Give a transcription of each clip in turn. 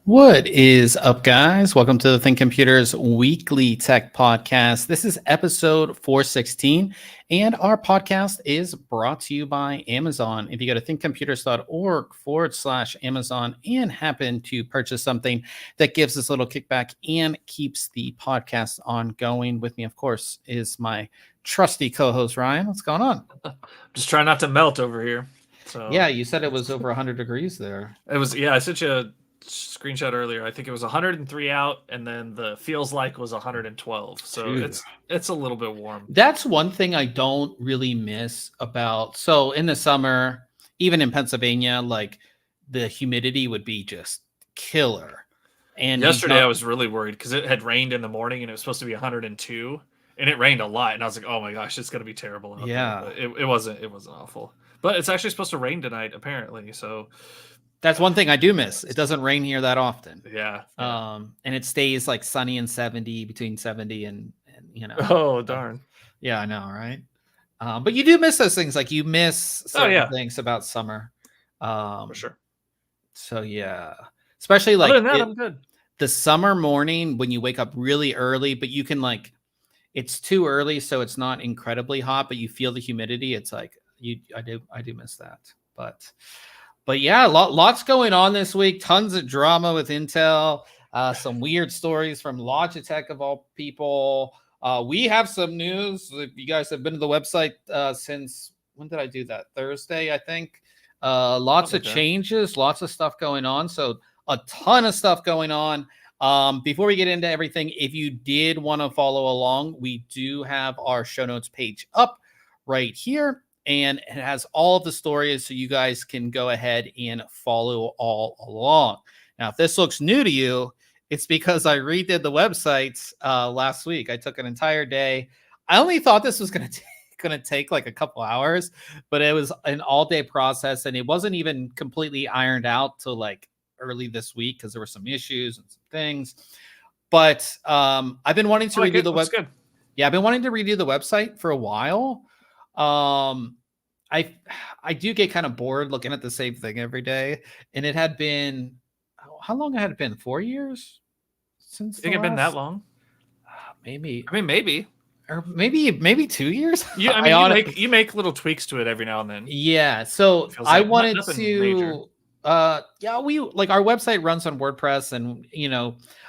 What is up, guys? Welcome to the ThinkComputers Weekly Tech Podcast. This is episode 416, and our podcast is brought to you by Amazon. If you go to thinkcomputers.org/Amazon and happen to purchase something that gives us a little kickback and keeps the podcast ongoing, with me, of course, is my trusty co-host, Ryan. What's going on? Just trying not to melt over here. So Yeah, you said it was over 100 degrees there. it was. Yeah, I sent you a screenshot earlier. I think it was 103 out, and then the feels like was 112. So Dude. it's a little bit warm. That's one thing I don't really miss about. So in the summer, even in Pennsylvania, like the humidity would be just killer. And Yesterday I was really worried because it had rained in the morning and it was supposed to be 102, and it rained a lot. And I was like, oh my gosh, it's gonna be terrible out yeah, there. But it wasn't. It wasn't awful. But it's actually supposed to rain tonight, apparently. So that's one thing I do miss. It doesn't rain here that often. yeah. And it stays like sunny and 70, between 70 and Oh darn. Yeah, I know, right? But you do miss those things. Like you miss certain things about summer. For sure. So yeah, especially like Other than that, I'm good. The summer morning when you wake up really early, but you can like, it's too early, so it's not incredibly hot, but you feel the humidity. It's like I do miss that. But yeah, lots going on this week. Tons of drama with Intel. Some weird stories from Logitech of all people. We have some news. If you guys have been to the website since, when did I do that? Thursday, I think. Lots of changes, lots of stuff going on. So a ton of stuff going on. Before we get into everything, if you did want to follow along, we do have our show notes page up right here, and it has all of the stories, so you guys can go ahead and follow all along. Now, if this looks new to you, it's because I redid the website last week. I took an entire day. I only thought this was going to take like a couple hours, but it was an all-day process, and it wasn't even completely ironed out till like early this week because there were some issues and some things. But I've been wanting to redo the website. Yeah, I've been wanting to redo the website for a while. I do get kind of bored looking at the same thing every day, and it had been, how long had it been? 4 years since? I think it's been that long. Maybe. I mean, maybe. Or maybe 2 years. Yeah, I mean, you make little tweaks to it every now and then. Yeah, so I wanted to. Major. Yeah, we like our website runs on WordPress, and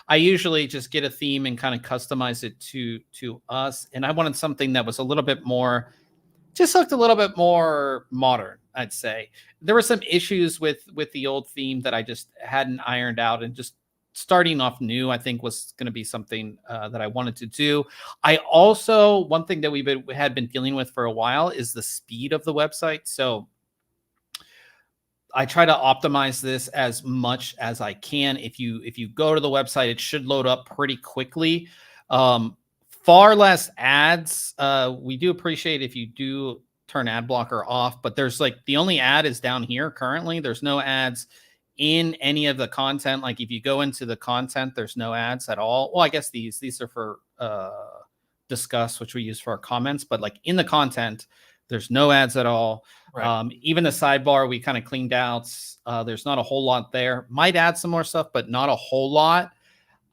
I usually just get a theme and kind of customize it to us. And I wanted something that was a little bit more, just looked a little bit more modern. I'd say there were some issues with the old theme that I just hadn't ironed out, and just starting off new, I think, was going to be something that I wanted to do. I also, one thing that we had been dealing with for a while is the speed of the website. So I try to optimize this as much as I can. If you go to the website, it should load up pretty quickly. Far less ads. We do appreciate if you do turn ad blocker off, but there's like, the only ad is down here currently. There's no ads in any of the content. Like if you go into the content, there's no ads at all. Well, I guess these are for discuss, which we use for our comments, but like in the content, there's no ads at all. Right. Even the sidebar, we kind of cleaned out. There's not a whole lot there. Might add some more stuff, but not a whole lot.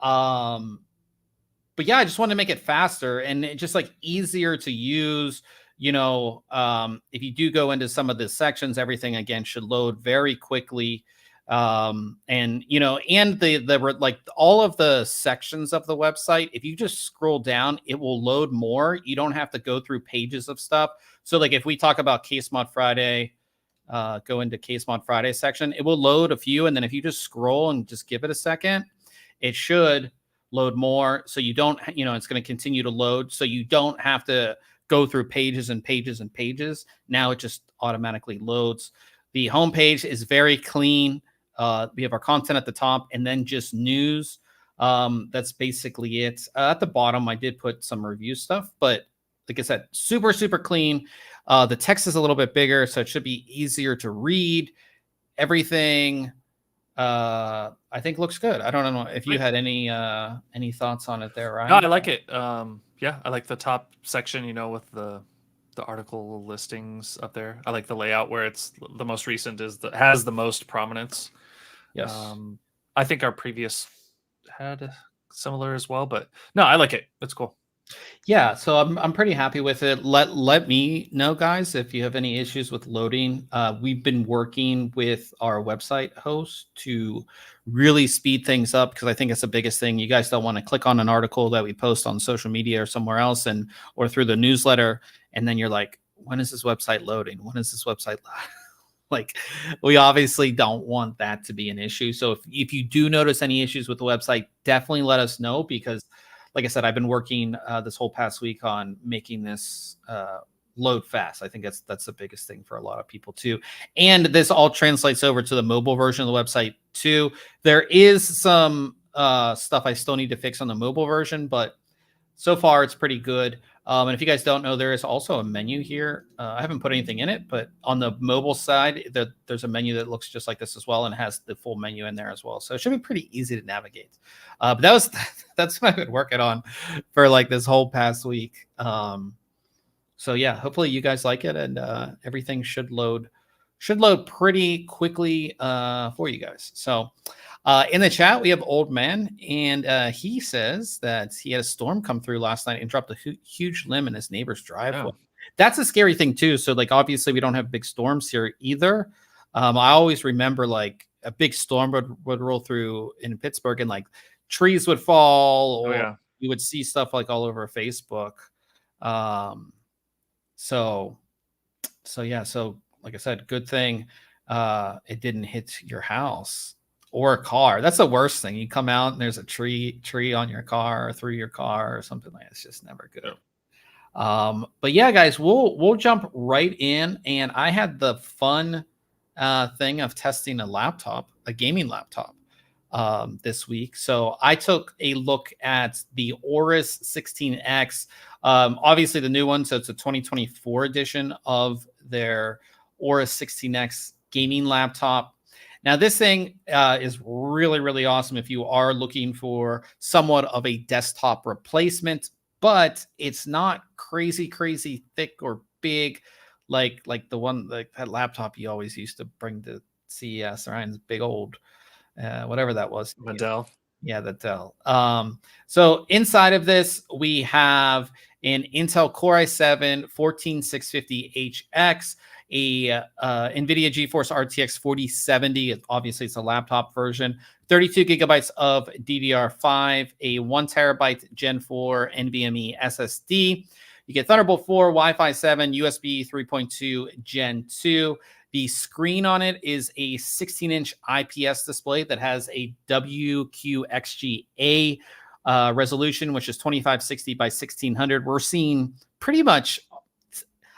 But yeah, I just wanted to make it faster and it just like easier to use. If you do go into some of the sections, everything again should load very quickly. And the like all of the sections of the website, if you just scroll down, it will load more. You don't have to go through pages of stuff. So like if we talk about Case Mod Friday, go into Case Mod Friday section, it will load a few, and then if you just scroll and just give it a second, it should load more. So you don't, it's going to continue to load, so you don't have to go through pages and pages and pages. Now it just automatically loads. The homepage is very clean. We have our content at the top and then just news. That's basically it. At the bottom, I did put some review stuff, but like I said, super, super clean. The text is a little bit bigger, so it should be easier to read. Everything, I think, looks good. I don't know if you had any thoughts on it there, Ryan. No, I like it. Yeah, I like the top section, with the article listings up there. I like the layout where it's the most recent has the most prominence. Yes. I think our previous had similar as well, but no, I like it. It's cool. Yeah, so I'm pretty happy with it. Let me know, guys, if you have any issues with loading. We've been working with our website host to really speed things up because I think it's the biggest thing. You guys don't want to click on an article that we post on social media or somewhere else, and or through the newsletter, and then you're like, when is this website loading? When is this website like, we obviously don't want that to be an issue. So if you do notice any issues with the website, definitely let us know because, like I said, I've been working this whole past week on making this load fast. I think that's the biggest thing for a lot of people too. And this all translates over to the mobile version of the website too. There is some stuff I still need to fix on the mobile version, but so far it's pretty good. And if you guys don't know, there is also a menu here. I haven't put anything in it, but on the mobile side, there's a menu that looks just like this as well and has the full menu in there as well. So it should be pretty easy to navigate. But that's what I've been working on for like this whole past week. So yeah, hopefully you guys like it and everything should load pretty quickly for you guys. So in the chat, we have Old Man, and he says that he had a storm come through last night and dropped a huge limb in his neighbor's driveway. Oh. That's a scary thing too. So like, obviously we don't have big storms here either. I always remember like a big storm would roll through in Pittsburgh and like trees would fall or you would see stuff like all over Facebook. So yeah. So like I said, good thing it didn't hit your house. Or a car. That's the worst thing. You come out and there's a tree on your car or through your car or something like that. It's just never good. But yeah, guys, we'll jump right in. And I had the fun thing of testing a gaming laptop this week. So I took a look at the AORUS 16X, obviously the new one. So it's a 2024 edition of their AORUS 16X gaming laptop. Now, this thing is really, really awesome if you are looking for somewhat of a desktop replacement, but it's not crazy thick or big like the one, like that laptop you always used to bring to CES, Ryan's big old, whatever that was. The Dell. Yeah, the Dell. So inside of this, we have an Intel Core i7 14650HX, a NVIDIA GeForce RTX 4070. Obviously, it's a laptop version. 32 gigabytes of DDR5, a 1 terabyte Gen 4 NVMe SSD. You get Thunderbolt 4, Wi-Fi 7, USB 3.2 Gen 2. The screen on it is a 16-inch IPS display that has a WQXGA resolution, which is 2560 by 1600. We're seeing pretty much,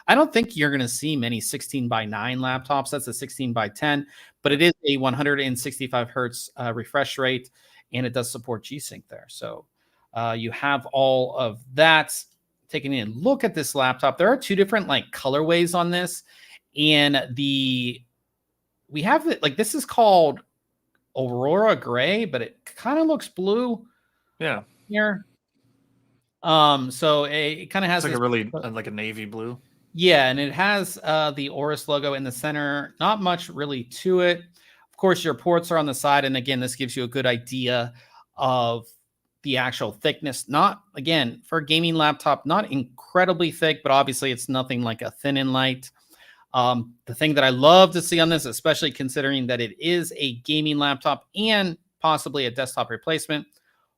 I don't think you're going to see many 16 by 9 laptops. That's a 16 by 10, but it is a 165 hertz refresh rate, and it does support G-Sync there. So you have all of that. Taking a look at this laptop, there are two different like colorways on this. And we have it like, this is called Aurora Gray, but it kind of looks blue. Yeah. Here. So it kind of has like a really like a navy blue. Yeah, and it has the AORUS logo in the center. Not much really to it. Of course, your ports are on the side, and again, this gives you a good idea of the actual thickness. Not, again, for a gaming laptop, not incredibly thick, but obviously it's nothing like a thin and light. The thing that I love to see on this, especially considering that it is a gaming laptop and possibly a desktop replacement,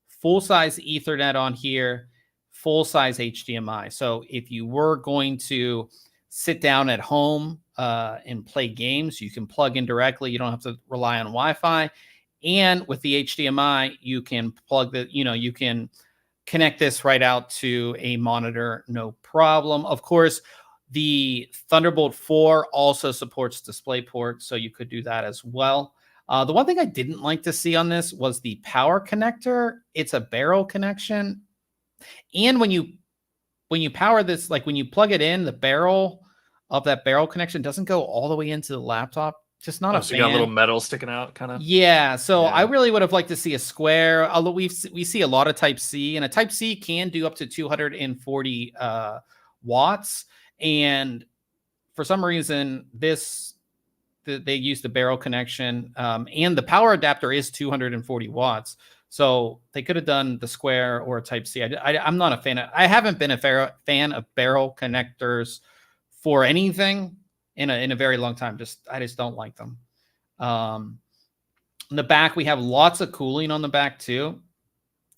full-size Ethernet on here, full-size HDMI. So if you were going to sit down at home and play games, you can plug in directly. You don't have to rely on Wi-Fi. And with the HDMI, you can plug you can connect this right out to a monitor, no problem. Of course, the Thunderbolt 4 also supports DisplayPort, so you could do that as well. The one thing I didn't like to see on this was the power connector. It's a barrel connection. And when you power this, like when you plug it in, the barrel of that barrel connection doesn't go all the way into the laptop. Just not a fan. You got a little metal sticking out, kind of. Yeah, so I really would have liked to see a square. Although we see a lot of Type C, and a Type C can do up to 240 watts. And for some reason, this they use the barrel connection, and the power adapter is 240 watts. So they could have done the square or a Type C. I'm not a fan of. I haven't been a fan of barrel connectors for anything in a very long time. I just don't like them. In the back, we have lots of cooling on the back too,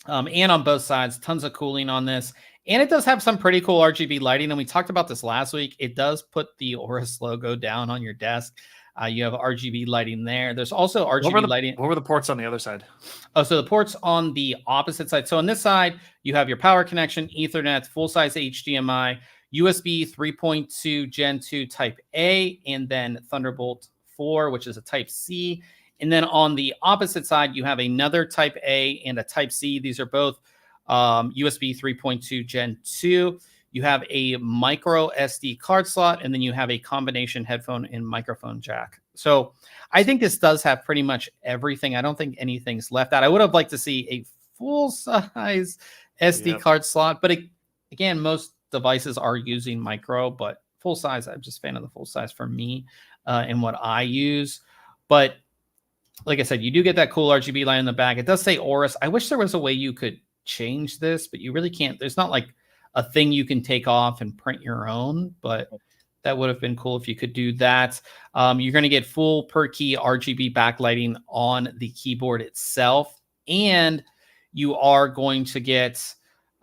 and on both sides, tons of cooling on this. And it does have some pretty cool RGB lighting. And we talked about this last week. It does put the AORUS logo down on your desk. You have RGB lighting there. There's also RGB lighting. What were the ports on the other side? Oh, so the ports on the opposite side. So on this side, you have your power connection, Ethernet, full-size HDMI, USB 3.2 Gen 2 Type A, and then Thunderbolt 4, which is a Type C. And then on the opposite side, you have another Type A and a Type C. These are both USB 3.2 Gen 2. You have a micro SD card slot, and then you have a combination headphone and microphone jack. So I think this does have pretty much everything. I don't think anything's left out. I would have liked to see a full-size SD card slot, but again, most devices are using micro, but full-size, I'm just a fan of the full-size for me and what I use. But like I said, you do get that cool RGB light in the back. It does say AORUS. I wish there was a way you could change this, but you really can't. There's not like a thing you can take off and print your own, but that would have been cool if you could do that. You're going to get full per key RGB backlighting on the keyboard itself, and you are going to get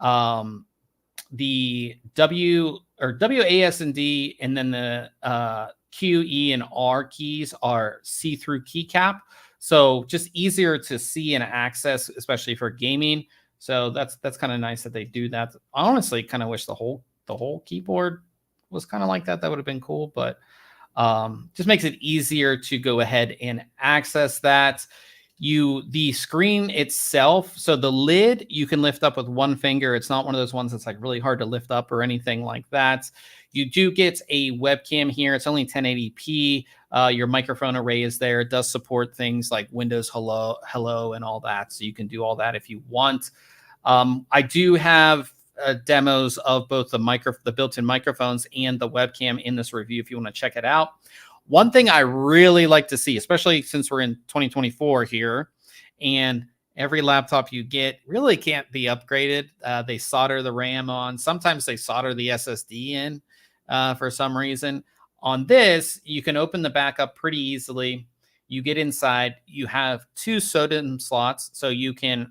the WASD, and then the Q, E, and R keys are see-through keycap, so just easier to see and access, especially for gaming. So that's kind of nice that they do that. I honestly kind of wish the whole keyboard was kind of like that. That would have been cool, but just makes it easier to go ahead and access that. The screen itself, so the lid you can lift up with one finger. It's not one of those ones that's like really hard to lift up or anything like that. You do get a webcam here. It's only 1080p. Your microphone array is there. It does support things like Windows Hello, and all that. So you can do all that if you want. I do have demos of both the built-in microphones and the webcam in this review if you want to check it out. One thing I really like to see, especially since we're in 2024 here, and every laptop you get really can't be upgraded. They solder the RAM on. Sometimes they solder the SSD in for some reason. On this, you can open the back up pretty easily. You get inside. You have 2 SODIMM slots, so you can,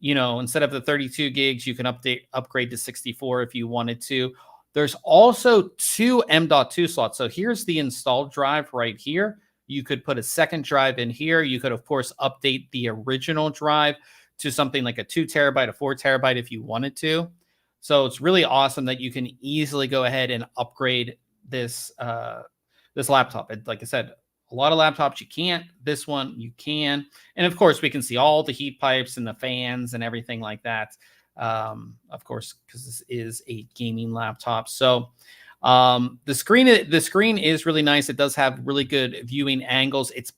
instead of the 32 gigs, you can upgrade to 64 if you wanted to. There's also 2 M.2 slots. So here's the installed drive right here. You could put a second drive in here. You could, of course, update the original drive to something like a 2 terabyte, a 4 terabyte if you wanted to. So it's really awesome that you can easily go ahead and upgrade this laptop. Like I said, a lot of laptops you can't. This one you can. And of course, we can see all the heat pipes and the fans and everything like that. Of course, because this is a gaming laptop. So the screen is really nice. It does have really good viewing angles. It's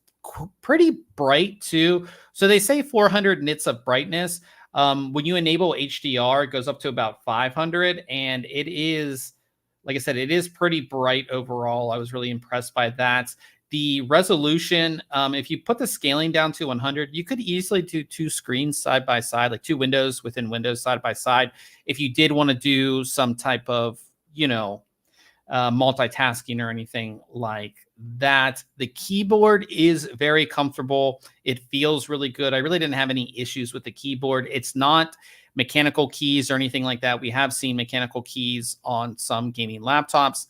pretty bright too. So they say 400 nits of brightness. When you enable HDR, it goes up to about 500, and it is, like I said, it is pretty bright overall. I was really impressed by that. The resolution, if you put the scaling down to 100, you could easily do 2 screens side by side, like 2 windows within windows side by side. If you did want to do some type of, multitasking or anything like that. The keyboard is very comfortable. It feels really good. I really didn't have any issues with the keyboard. It's not mechanical keys or anything like that. We have seen mechanical keys on some gaming laptops.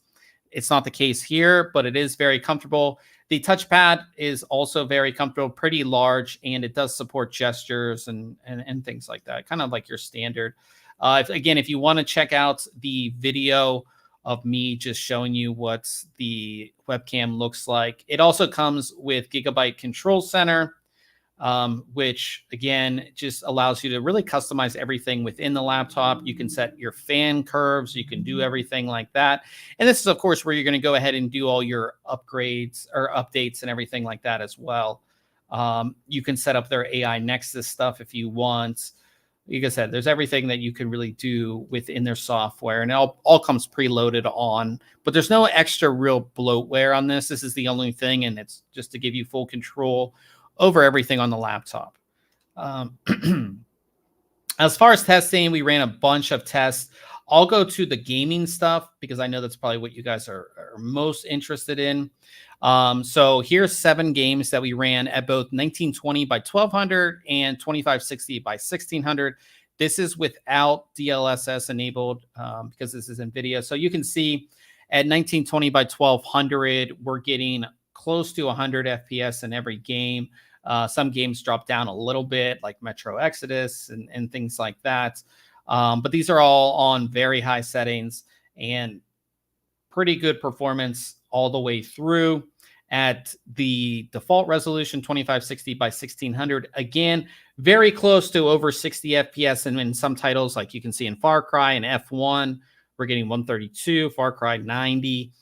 It's not the case here, but it is very comfortable. The touchpad is also very comfortable, pretty large, and it does support gestures and things like that, kind of like your standard. If you want to check out the video of me just showing you what the webcam looks like, it also comes with Gigabyte Control Center, which again just allows you to really customize everything within the laptop. You can set your fan curves, you can do everything like that. And this is, of course, where you're going to go ahead and do all your upgrades or updates and everything like that as well. You can set up their AI Nexus stuff if you want. like I said, there's everything that you can really do within their software, and it all comes preloaded on, but there's no extra real bloatware on this. This is the only thing, and it's just to give you full control over everything on the laptop. As far as testing, we ran a bunch of tests. I'll go to the gaming stuff because I know that's probably what you guys are most interested in. So here's 7 games that we ran at both 1920 by 1200 and 2560 by 1600. This is without DLSS enabled because this is NVIDIA. So you can see at 1920 by 1200, we're getting close to 100 FPS in every game. Some games drop down a little bit, like Metro Exodus and things like that. But these are all on very high settings and pretty good performance all the way through. At the default resolution, 2560 by 1600. Again, very close to over 60 FPS. And in some titles, like you can see in Far Cry and F1, we're getting 132, Far Cry 90,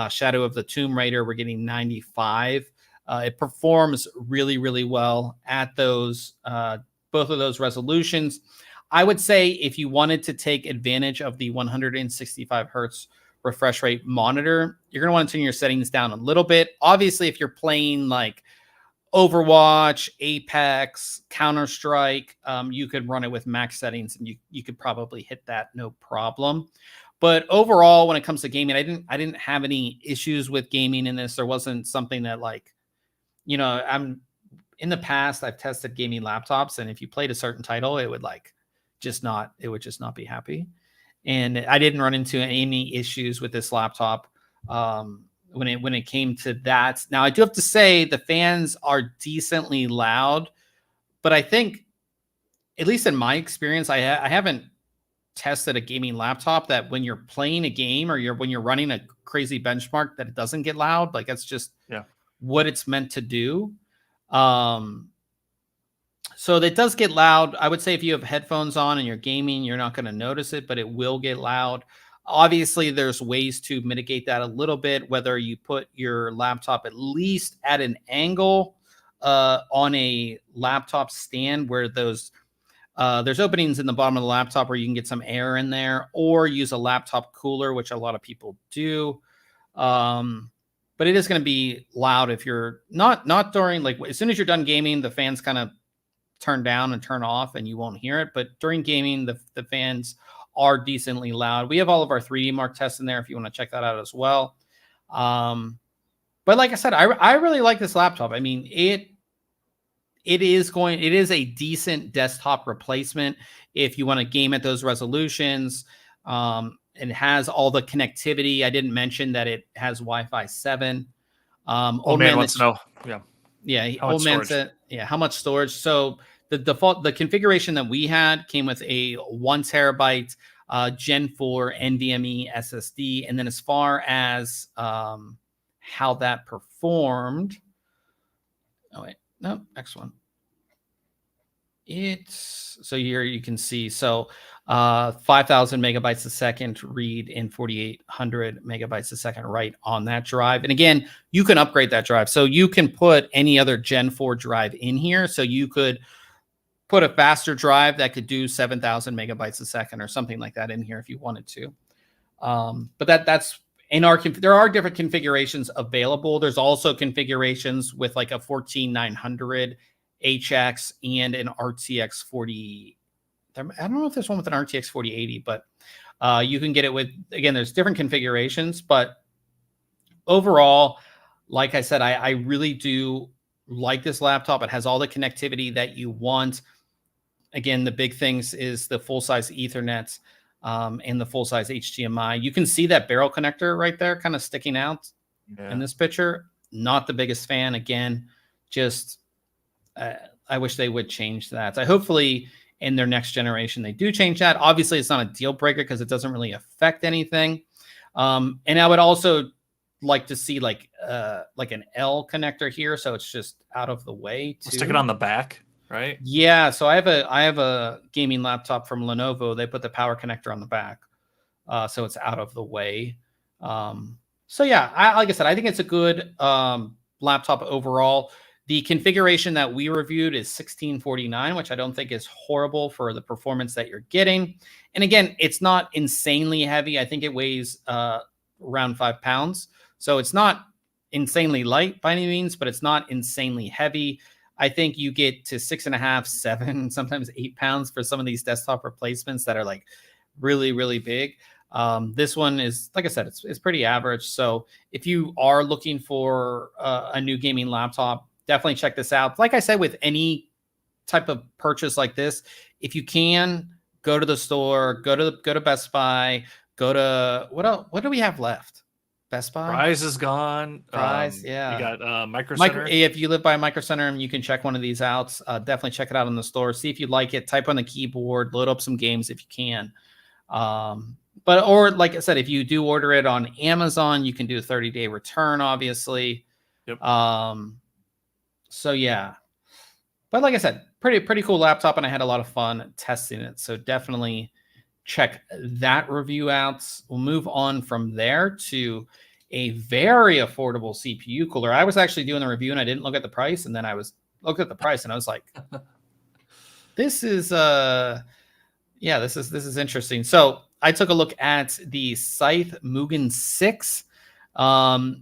Shadow of the Tomb Raider, we're getting 95. It performs really, really well at those both of those resolutions. I would say if you wanted to take advantage of the 165 hertz refresh rate monitor, you're going to want to turn your settings down a little bit. Obviously, if you're playing like Overwatch, Apex, Counter-Strike, you could run it with max settings and you could probably hit that no problem. But overall, when it comes to gaming, I didn't have any issues with gaming in this. There wasn't something that like, you know, in the past, I've tested gaming laptops, and if you played a certain title, it would just not be happy. And I didn't run into any issues with this laptop when it came to that. Now, I do have to say the fans are decently loud, but I think, at least in my experience, I haven't tested a gaming laptop that when you're playing a game or when you're running a crazy benchmark that it doesn't get loud. Like, that's just what it's meant to do. So that does get loud. I would say if you have headphones on and you're gaming, you're not going to notice it, but it will get loud. Obviously, there's ways to mitigate that a little bit, whether you put your laptop at least at an angle on a laptop stand where there's openings in the bottom of the laptop where you can get some air in there, or use a laptop cooler, which a lot of people do. But it is going to be loud if you're not during, like, as soon as you're done gaming, the fans kind of turn down and turn off and you won't hear it. But during gaming, the fans are decently loud. We have all of our 3D Mark tests in there if you want to check that out as well. But like I said, I really like this laptop. I mean, it is a decent desktop replacement if you want to game at those resolutions. It has all the connectivity. I didn't mention that it has Wi-Fi 7. Old man wants to know. Yeah. Old man said, how much storage? So the configuration that we had came with a 1 terabyte Gen 4 NVMe SSD. And then as far as how that performed, next one. So here you can see, 5,000 megabytes a second read and 4,800 megabytes a second write on that drive. And again, you can upgrade that drive. So you can put any other Gen 4 drive in here. So you could put a faster drive that could do 7,000 megabytes a second or something like that in here if you wanted to. But that's in there are different configurations available. There's also configurations with like a 14900 HX and an RTX 40. I don't know if there's one with an RTX 4080, but you can get it with, again, there's different configurations. But overall, like I said, I really do like this laptop. It has all the connectivity that you want. Again, the big things is the full-size Ethernet and the full-size HDMI. You can see that barrel connector right there kind of sticking out in this picture. Not the biggest fan. Again, just I wish they would change that. Hopefully in their next generation they do change that. Obviously, it's not a deal breaker because it doesn't really affect anything. And I would also like to see like an L connector here, so it's just out of the way too. Stick it on the back, right? Yeah. So I have a gaming laptop from Lenovo. They put the power connector on the back, so it's out of the way. So yeah, like I said, I think it's a good laptop overall. The configuration that we reviewed is 1649, which I don't think is horrible for the performance that you're getting. And again, it's not insanely heavy. I think it weighs around 5 pounds. So it's not insanely light by any means, but it's not insanely heavy. I think you get to 6.5, 7, sometimes 8 pounds for some of these desktop replacements that are like really, really big. This one is, like I said, it's pretty average. So if you are looking for a new gaming laptop, definitely check this out. Like I said, with any type of purchase like this, if you can, go to the store, go to Best Buy, go to what else? What do we have left? Best Buy. Fry's is gone. Fry's, yeah. You got Micro Center. If you live by Micro Center, and you can check one of these out. Definitely check it out in the store. See if you like it. Type on the keyboard. Load up some games if you can. Or like I said, if you do order it on Amazon, you can do a 30-day return, obviously. Yep. So yeah, but like I said, pretty cool laptop, and I had a lot of fun testing it. So definitely check that review out. We'll move on from there to a very affordable CPU cooler. I was actually doing the review and I didn't look at the price, and then I looked at the price and I was like, this is this is interesting. So I took a look at the Scythe Mugen 6,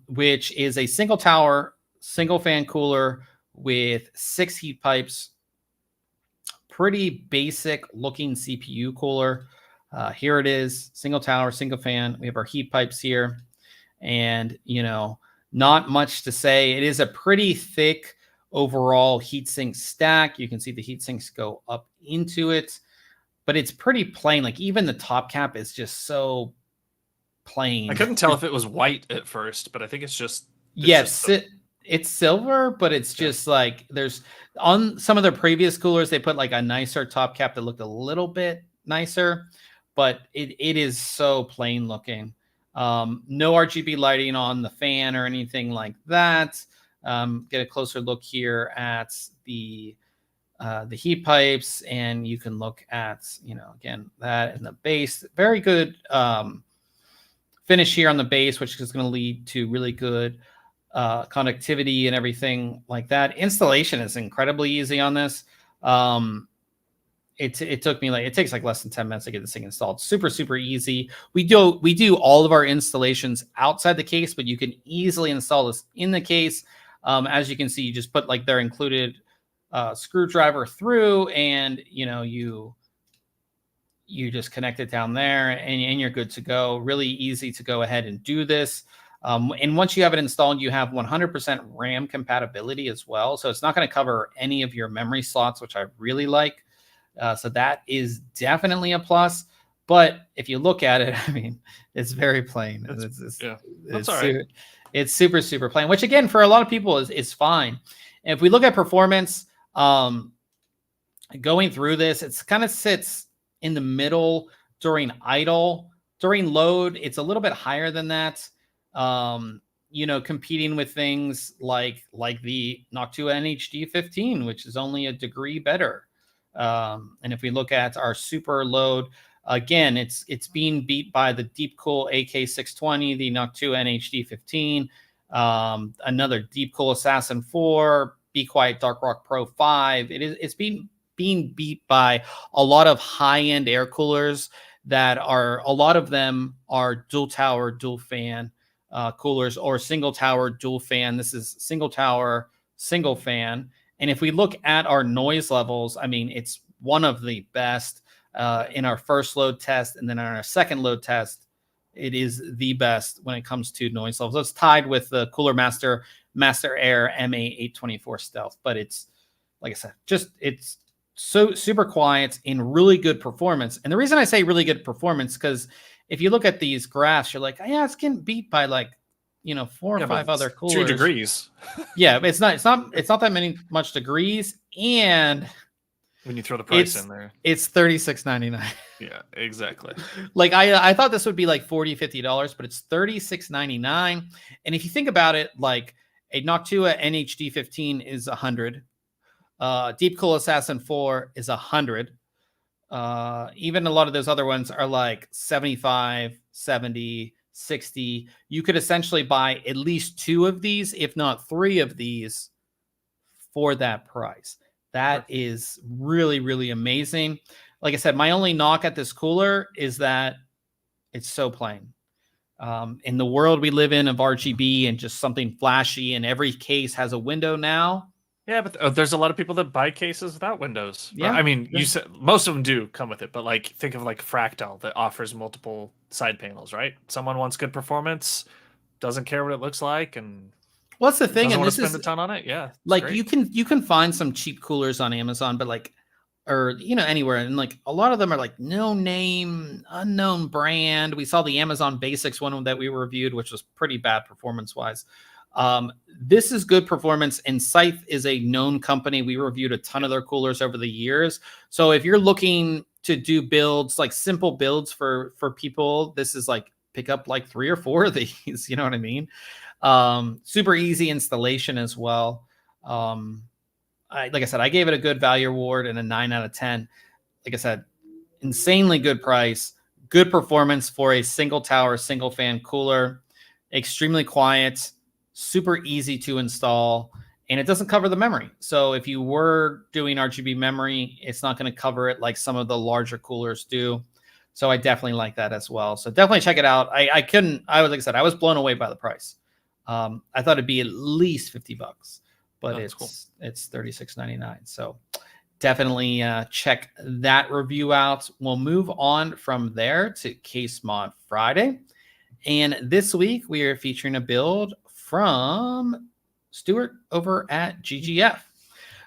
which is a single tower, single fan cooler with 6 heat pipes. Pretty basic looking CPU cooler. Here it is, single tower, single fan. We have our heat pipes here, and not much to say. It is a pretty thick overall heatsink stack. You can see the heat sinks go up into it, but it's pretty plain. Like even the top cap is just so plain. I couldn't tell if it was white at first, but I think it's just it's silver, but it's just like there's on some of the previous coolers, they put like a nicer top cap that looked a little bit nicer, but it is so plain looking. No RGB lighting on the fan or anything like that. Get a closer look here at the heat pipes, and you can look at, again, that and the base. Very good finish here on the base, which is going to lead to really good conductivity and everything like that. Installation is incredibly easy on this. It took me it takes like less than 10 minutes to get this thing installed. Super, super easy. We do all of our installations outside the case, but you can easily install this in the case. As you can see, you just put like their included screwdriver through, and you just connect it down there, and you're good to go. Really easy to go ahead and do this. And once you have it installed, you have 100% RAM compatibility as well. So it's not going to cover any of your memory slots, which I really like. So that is definitely a plus. But if you look at it, I mean, it's very plain. That's all right. It's super, super plain, which again, for a lot of people is fine. And if we look at performance, going through this, it kind of sits in the middle during idle. During load, it's a little bit higher than that. Competing with things like the Noctua NHD15, which is only a degree better. And if we look at our super load, again, it's being beat by the Deepcool AK620, the Noctua NHD15, another Deepcool Assassin 4, Be Quiet Dark Rock Pro 5. It's being beat by a lot of high-end air coolers that a lot of them are dual tower, dual fan coolers, or single tower, dual fan. This is single tower, single fan. And if we look at our noise levels, I mean, it's one of the best in our first load test. And then on our second load test, it is the best when it comes to noise levels. It's tied with the Cooler Master Air MA824 Stealth. But it's, like I said, it's so super quiet and really good performance. And the reason I say really good performance, because if you look at these graphs, you're like, yeah, it's getting beat by like, 4 or 5 other coolers. 2 degrees. Yeah, it's not that much degrees, and when you throw the price in there, it's $36.99. Yeah, exactly. Like I thought this would be like $40-$50, but it's $36.99. And if you think about it, like a Noctua NHD15 is $100. Deepcool Assassin 4 is $100. Even a lot of those other ones are like 75, 70, 60. You could essentially buy at least 2 of these, if not 3 of these, for that price. That is really, really amazing. Like I said, my only knock at this cooler is that it's so plain. In the world we live in of RGB and just something flashy, and every case has a window now. Yeah, but there's a lot of people that buy cases without windows. Yeah, I mean, you said most of them do come with it, but like think of like Fractal that offers multiple side panels, right? Someone wants good performance, doesn't care what it looks like, and what's the thing? doesn't And want to this spend is a ton on it. Yeah, like great. you can find some cheap coolers on Amazon, but like, or anywhere, and like a lot of them are like no name, unknown brand. We saw the Amazon Basics one that we reviewed, which was pretty bad performance wise. This is good performance, and Scythe is a known company. We reviewed a ton of their coolers over the years. So if you're looking to do builds, like simple builds for people, this is like pick up like 3 or 4 of these. You know what I mean? Super easy installation as well. Like I said, I gave it a good value award and a 9 out of 10. Like I said, insanely good price, good performance for a single tower, single fan cooler, extremely quiet, super easy to install, and it doesn't cover the memory. So if you were doing RGB memory, it's not going to cover it like some of the larger coolers do. So I definitely like that as well. So definitely check it out. I was, like I said, I was blown away by the price. I thought it'd be at least $50, but it's cool. It's $36.99. So definitely check that review out. We'll move on from there to Case Mod Friday. And this week we are featuring a build from Stuart over at GGF.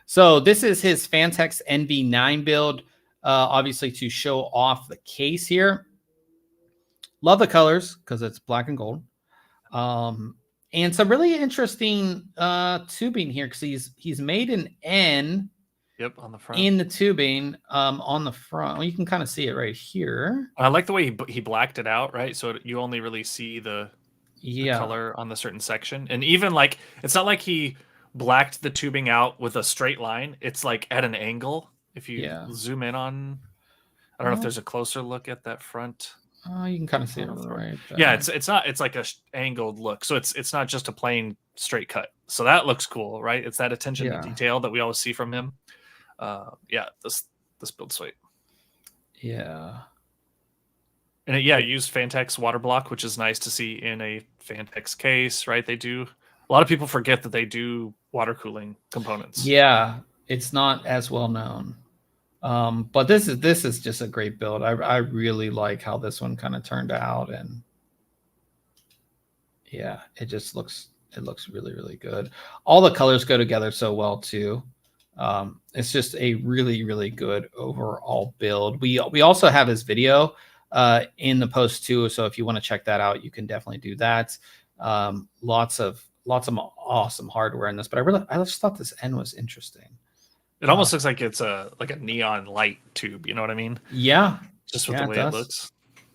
So this is his Fantex NV9 build, obviously to show off the case here. Love the colors because it's black and gold. And some really interesting tubing here because he's made an N. Yep, on the front. In the tubing, on the front. Well, you can kind of see it right here. I like the way he blacked it out, right? So you only really see the color on the certain section. And even like, it's not like he blacked the tubing out with a straight line. It's like at an angle. If you zoom in on, I don't know if there's a closer look at that front. You can kind of see it right there. Yeah, it's like a angled look. So it's not just a plain straight cut. So that looks cool, right? It's that attention to detail that we always see from him. Yeah, this build's sweet. Yeah. And it used Fantex water block, which is nice to see in a Fantex case, right? A lot of people forget that they do water cooling components. Yeah, it's not as well known. But this is just a great build. I really like how this one kind of turned out, and yeah, it looks really, really good. All the colors go together so well too. It's just a really, really good overall build. We also have his video in the post too, so if you want to check that out, you can definitely do that. Lots of awesome hardware in this, but I just thought this N was interesting. It almost looks like it's a neon light tube. You know what I mean? Yeah, just with the way it looks.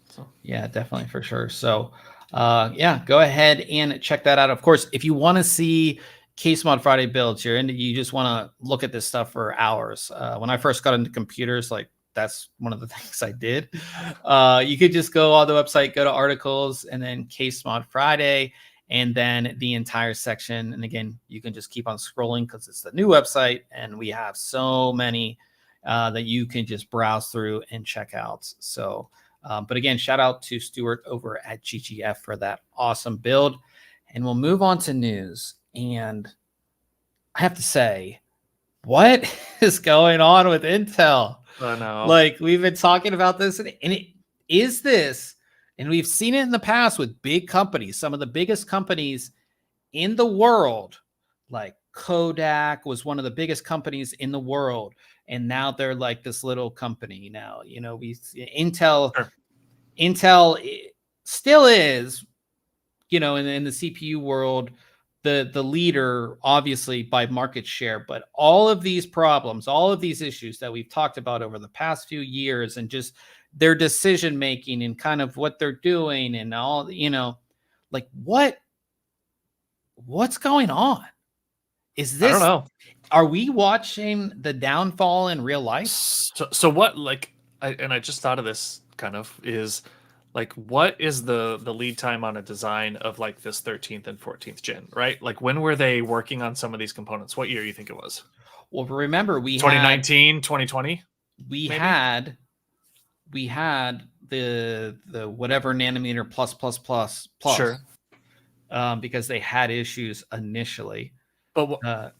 So. Yeah, definitely for sure. So, yeah, go ahead and check that out. Of course, if you want to see Case Mod Friday builds, you just want to look at this stuff for hours. When I first got into computers, like that's one of the things I did. You could just go on the website, go to articles, and then Case Mod Friday, and then the entire section. And again, you can just keep on scrolling because it's the new website, and we have so many that you can just browse through and check out. So, but again, shout out to Stuart over at GGF for that awesome build. And we'll move on to news. And I have to say, what is going on with Intel? I know. Like, we've been talking about this, and it is this, and we've seen it in the past with big companies, some of the biggest companies in the world, like Kodak was one of the biggest companies in the world, and now they're like this little company now. We Intel. Sure. Intel still is, in the CPU world, the leader, obviously by market share, but all of these problems, all of these issues that we've talked about over the past few years, and just their decision making and kind of what they're doing and all, like what's going on? Is this? I don't know. Are we watching the downfall in real life? So what? Like, I just thought of this kind of is like what is the lead time on a design of like this 13th and 14th gen, right? Like when were they working on some of these components? What year do you think it was? Well, remember 2019, 2020? we maybe? had the whatever nanometer plus Sure. because they had issues initially. But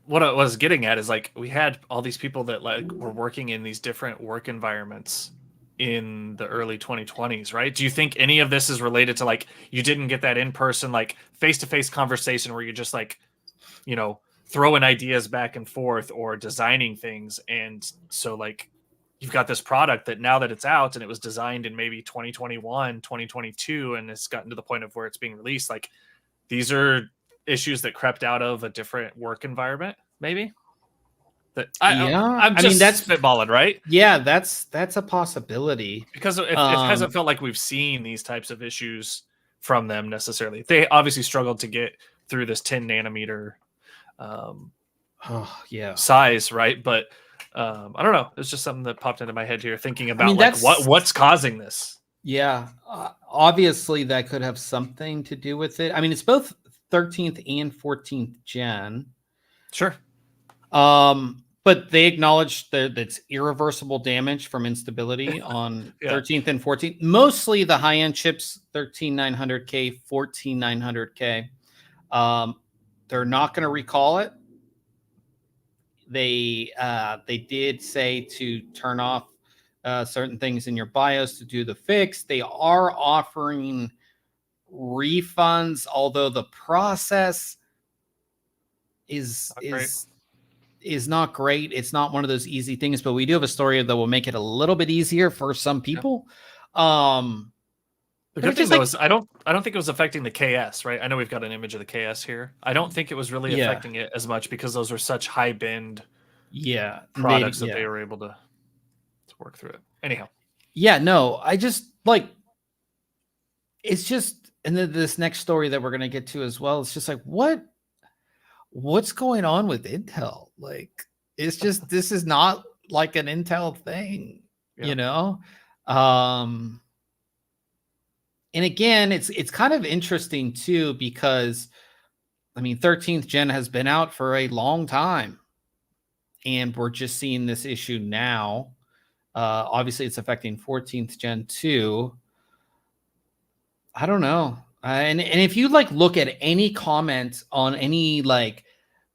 what I was getting at is like we had all these people that like were working in these different work environments in the early 2020s, right? Do you think any of this is related to like you didn't get that in person, like face to face conversation where you're just like, you know, throwing ideas back and forth or designing things? And so, like, you've got this product that now that it's out and it was designed in maybe 2021, 2022, and it's gotten to the point of where it's being released, like, these are issues that crept out of a different work environment, maybe. That I'm just that's spitballing, right? Yeah, that's a possibility. Because it hasn't felt like we've seen these types of issues from them necessarily. They obviously struggled to get through this 10 nanometer size, right? But I don't know. It's just something that popped into my head here, thinking about like what's causing this. Yeah, obviously that could have something to do with it. I mean, it's both 13th and 14th gen. Sure. But they acknowledged that it's irreversible damage from instability on 13th and 14th. Mostly the high-end chips, 13900K, 14900K. They're not going to recall it. They did say to turn off certain things in your BIOS to do the fix. They are offering refunds, although the process is not great. It's not one of those easy things, but we do have a story that will make it a little bit easier for some people. The good thing though is I don't think it was affecting the KS, right? I know we've got an image of the KS here. I don't think it was really affecting it as much because those were such high bend products that they were able to work through it. Anyhow. Yeah, no, I just like it's just, and then this next story that we're going to get to as well, it's just like what's going on with Intel? Like, it's just, this is not like an Intel thing, you know? And again, it's kind of interesting too, because I mean, 13th gen has been out for a long time and we're just seeing this issue now. Obviously it's affecting 14th gen too. I don't know. And if you like look at any comments on any like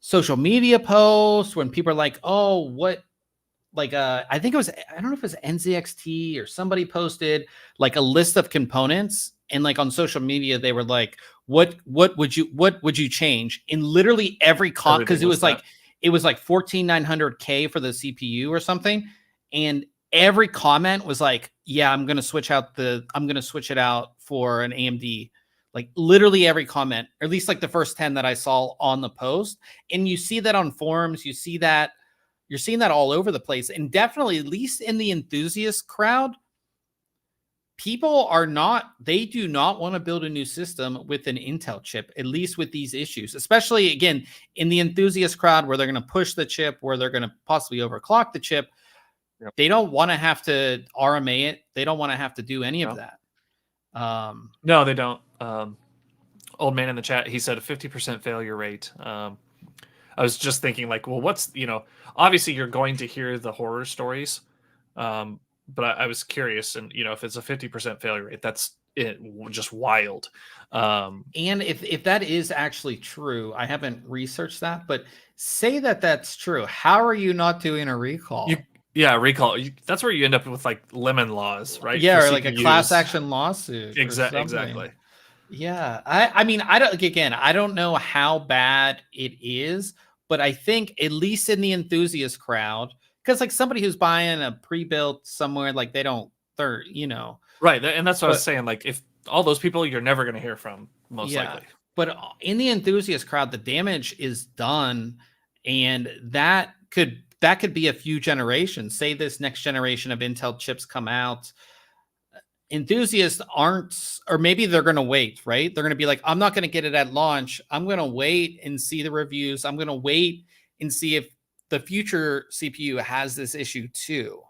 social media posts when people are like, oh, what, like I think it was, I don't know if it was NZXT or somebody posted like a list of components, and like on social media they were like, what would you change? In literally every comment, because it was like 14900K for the CPU or something, and every comment was like, yeah, I'm going to switch it out for an AMD. Like literally every comment, or at least like the first 10 that I saw on the post. And you see that on forums, you're seeing that all over the place. And definitely, at least in the enthusiast crowd, people they do not want to build a new system with an Intel chip, at least with these issues, especially again, in the enthusiast crowd where they're going to push the chip, where they're going to possibly overclock the chip. They don't want to have to RMA it. They don't want to have to do any of that. No, they don't. Old man in the chat, he said a 50% failure rate. I was just thinking like, well, what's, obviously you're going to hear the horror stories. But I was curious, and if it's a 50% failure rate, that's just wild. And if that is actually true, I haven't researched that, but say that that's true. How are you not doing a recall? Recall. That's where you end up with like lemon laws, right? Yeah, or like a class action lawsuit. Exactly. Yeah. I mean, I don't know how bad it is, but I think at least in the enthusiast crowd, because like somebody who's buying a pre-built somewhere, like they're right. And that's what I was saying. Like if all those people you're never going to hear from, most likely. But in the enthusiast crowd, the damage is done, and that could be a few generations. Say this next generation of Intel chips come out, enthusiasts aren't, or maybe they're going to wait, right? They're going to be like, I'm not going to get it at launch. I'm going to wait and see the reviews. I'm going to wait and see if the future CPU has this issue too.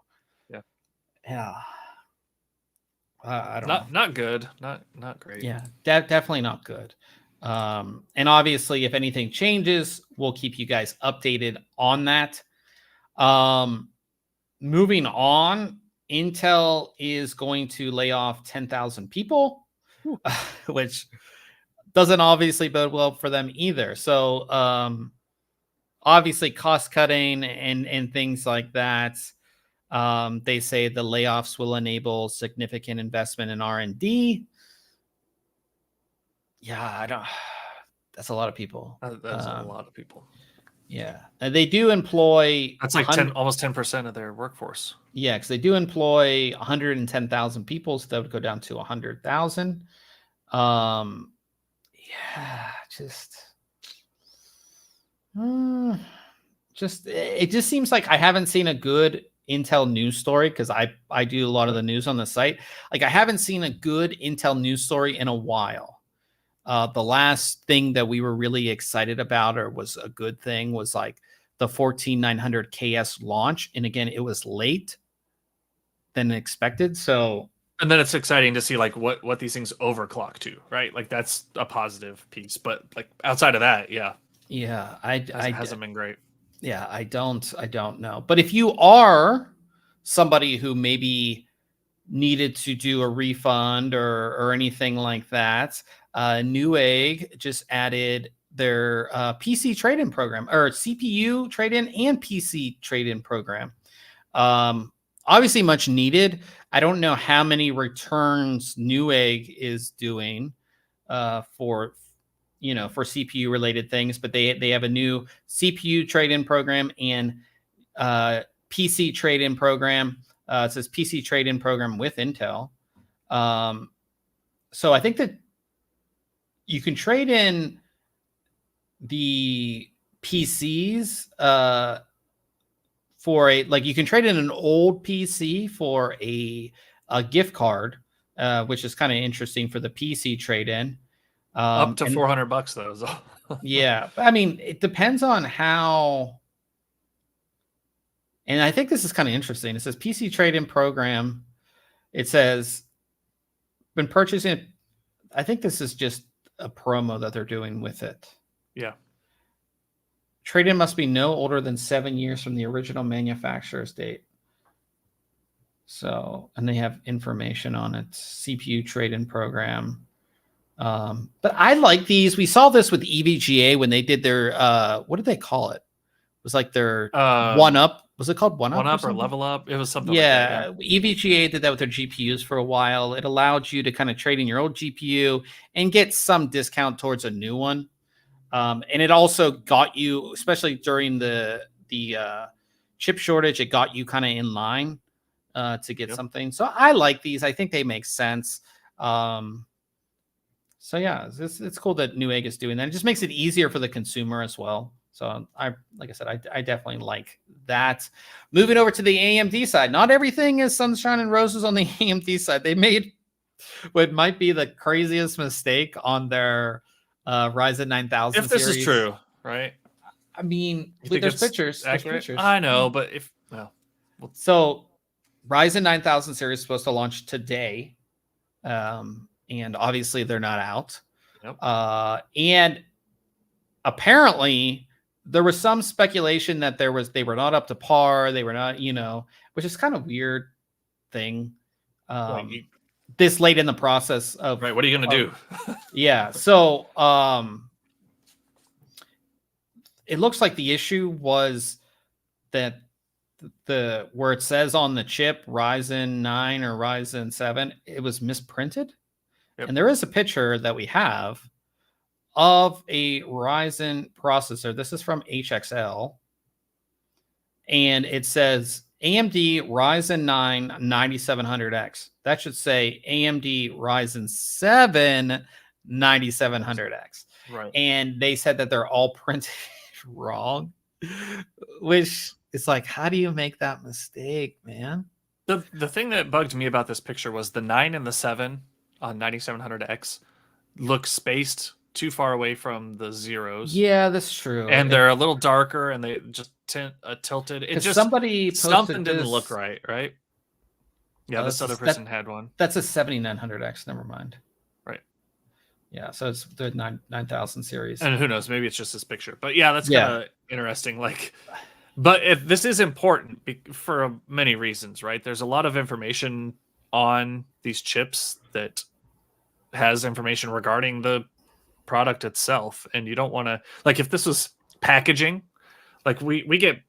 Yeah. I don't know. Not good. Not great. Yeah, definitely not good. And obviously, if anything changes, we'll keep you guys updated on that. Moving on, Intel is going to lay off 10,000 people, which doesn't obviously bode well for them either. So obviously cost cutting and things like that. They say the layoffs will enable significant investment in R&D. Yeah, I don't. That's a lot of people. That's a lot of people. Yeah, and they do employ. That's like almost 10% of their workforce. Yeah, because they do employ 110,000 people, so that would go down to 100,000. Yeah, it just seems like I haven't seen a good Intel news story, because I do a lot of the news on the site. Like, I haven't seen a good Intel news story in a while. The last thing that we were really excited about, or was a good thing, was like the 14900KS launch. And again, it was late than expected. So, and then it's exciting to see like what these things overclock to, right? Like, that's a positive piece. But like outside of that, yeah, it hasn't been great. Yeah, I don't know. But if you are somebody who maybe needed to do a refund or anything like that, Newegg just added their PC trade-in program, or CPU trade-in and PC trade-in program. Obviously much needed. I don't know how many returns Newegg is doing for CPU related things, but they have a new CPU trade-in program and PC trade-in program. It says PC trade-in program with Intel. So I think that you can trade in the PCs for you can trade in an old PC for a gift card, which is kind of interesting for the PC trade-in. Up to $400 though. Yeah, I mean, it depends on how. And I think this is kind of interesting. It says PC trade-in program. It says been purchasing. I think this is just a promo that they're doing with it. Yeah. Trade-in must be no older than 7 years from the original manufacturer's date. So, and they have information on it. CPU trade-in program. But I like these. We saw this with EVGA when they did their what did they call it? It was like their one up. Was it called one up or level up? It was something yeah, like that. Yeah. EVGA did that with their GPUs for a while. It allowed you to kind of trade in your old GPU and get some discount towards a new one. And it also got you, especially during the chip shortage, it got you kind of in line to get something. So I like these. I think they make sense. So yeah, it's cool that Newegg is doing that. It just makes it easier for the consumer as well. So like I said, I definitely like that. Moving over to the AMD side, not everything is sunshine and roses on the AMD side. They made what might be the craziest mistake on their Ryzen 9000 if this series. Is true, right? I mean, there's pictures. I know, but so Ryzen 9000 series is supposed to launch today. And obviously they're not out. Yep. And apparently there was some speculation that they were not up to par. They were not, which is kind of weird thing. This late in the process of right. What are you going to do? Yeah. So it looks like the issue was that where it says on the chip Ryzen 9 or Ryzen 7, it was misprinted. Yep. And there is a picture that we have of a Ryzen processor. This is from HXL. And it says AMD Ryzen 9 9700X. That should say AMD Ryzen 7 9700X. Right. And they said that they're all printed wrong, which is like, how do you make that mistake, man? The thing that bugged me about this picture was the 9 and the 7 on 9700X look spaced too far away from the zeros. Yeah, that's true. And they're a little darker, and they just tilted. It just something didn't look right. Yeah, this other person had one. That's a 7900X. Never mind. Right. Yeah, so it's the 9000 series. And who knows? Maybe it's just this picture. But yeah, that's kind of interesting. Like, but if this is important for many reasons, right? There's a lot of information on these chips that has information regarding the product itself, and you don't want to, like, if this was packaging, like we get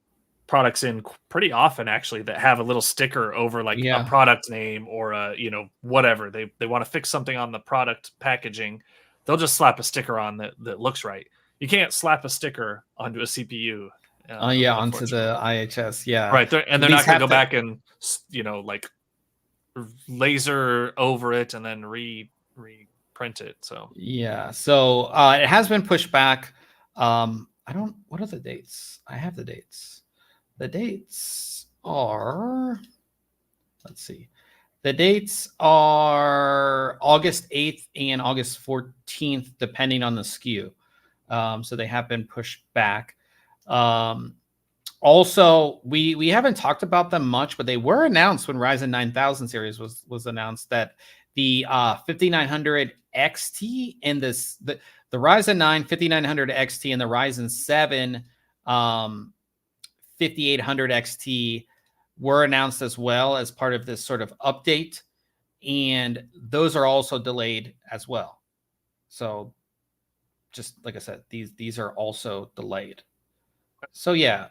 products in pretty often actually that have a little sticker over like a product name or a, you know, whatever they want to fix something on the product packaging, they'll just slap a sticker on that looks right. You can't slap a sticker onto a CPU. Onto the IHS. Yeah, right. And they're not going to go back and, you know, like laser over it and then reprint it. So yeah, so it has been pushed back. What are the dates? I have the dates. The dates are, let's see. The dates are August 8th and August 14th, depending on the SKU. So they have been pushed back. Also, we haven't talked about them much, but they were announced when Ryzen 9000 series was announced, that the 5900 XT and the Ryzen 9 5900 XT and the Ryzen 7 5800 XT were announced as well as part of this sort of update, and those are also delayed as well. So just like I said, these are also delayed. So yeah,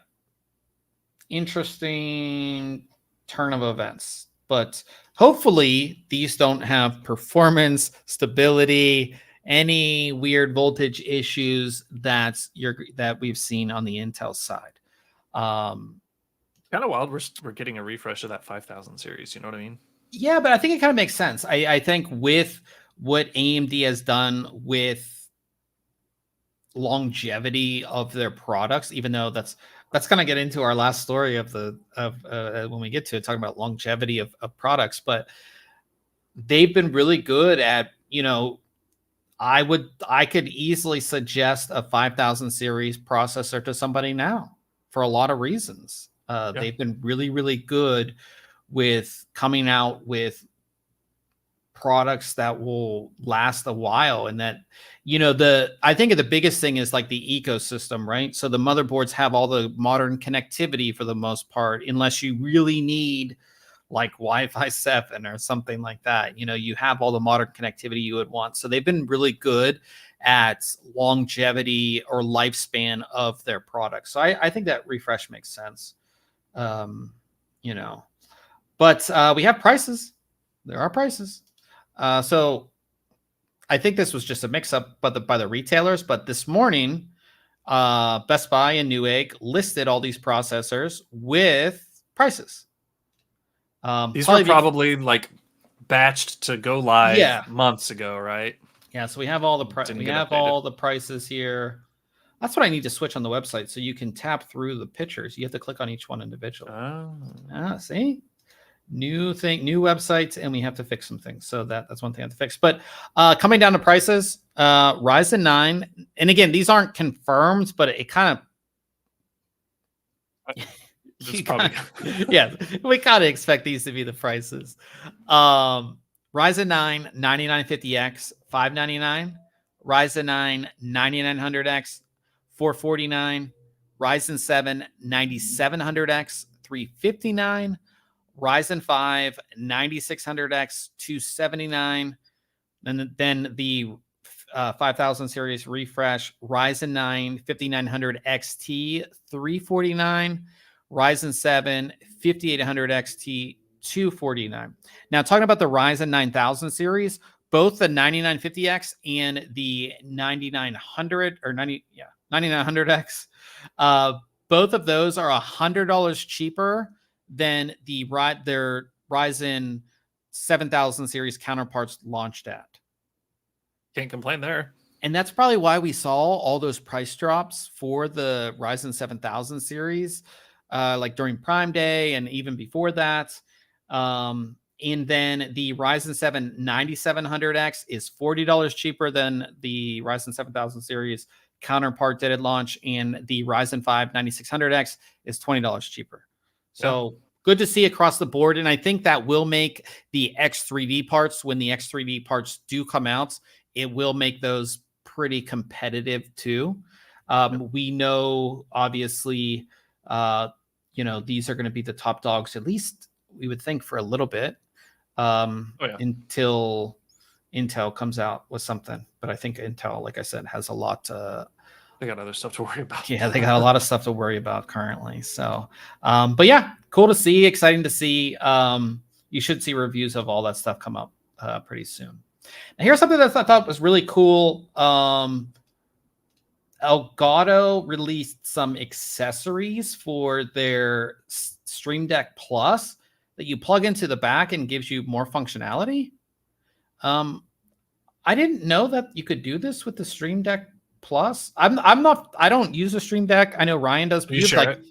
interesting turn of events, but hopefully these don't have performance, stability, any weird voltage issues that we've seen on the Intel side. Kind of wild. We're getting a refresh of that 5000 series. You know what I mean? Yeah, but I think it kind of makes sense. I think with what AMD has done with longevity of their products, even though that's going to get into our last story of when we get to it, talking about longevity of products, but they've been really good at, you know, I could easily suggest a 5000 series processor to somebody now for a lot of reasons. They've been really, really good with coming out with products that will last a while, and that, you know, I think the biggest thing is like the ecosystem, right? So the motherboards have all the modern connectivity for the most part, unless you really need like Wi-Fi 7 or something like that. You know, you have all the modern connectivity you would want. So they've been really good at longevity or lifespan of their products. So I think that refresh makes sense. You know, but we have prices. There are prices. So I think this was just a mix-up by the retailers. But this morning, Best Buy and Newegg listed all these processors with prices. These were probably like batched to go live months ago, right? Yeah. So we have all the prices here. That's what I need to switch on the website, so you can tap through the pictures. You have to click on each one individually. See, new websites, and we have to fix some things. So that's one thing I have to fix. But coming down to prices, Ryzen 9, and again, these aren't confirmed, but it kind of we kind of expect these to be the prices. Ryzen 9 9950X $599, Ryzen 9 9900X $449, Ryzen 7 9700X $359, Ryzen 5 9600X $279, and then the 5000 series refresh, Ryzen 9 5900 XT $349, Ryzen 7 5800 XT $249. Now, talking about the Ryzen 9000 series, both the 9950X and the 9900X, both of those are $100 cheaper than their Ryzen 7000 series counterparts launched at. Can't complain there. And that's probably why we saw all those price drops for the Ryzen 7000 series, like during Prime Day and even before that. And then the Ryzen 7 9700X is $40 cheaper than the Ryzen 7000 series counterpart did at launch, and the Ryzen 5 9600X is $20 cheaper. So good to see across the board. And I think that will make the X3D parts, when the X3D parts do come out, it will make those pretty competitive too. We know, obviously, these are going to be the top dogs, at least we would think, for a little bit, until Intel comes out with something. But I think Intel, like I said, has a lot they got other stuff to worry about. Yeah, they got a lot of stuff to worry about currently. So, but yeah, cool to see, exciting to see. You should see reviews of all that stuff come up pretty soon. Now, here's something that I thought was really cool. Elgato released some accessories for their Stream Deck Plus that you plug into the back and gives you more functionality. I didn't know that you could do this with the Stream Deck Plus. I don't use a Stream Deck. I know Ryan does. You share it?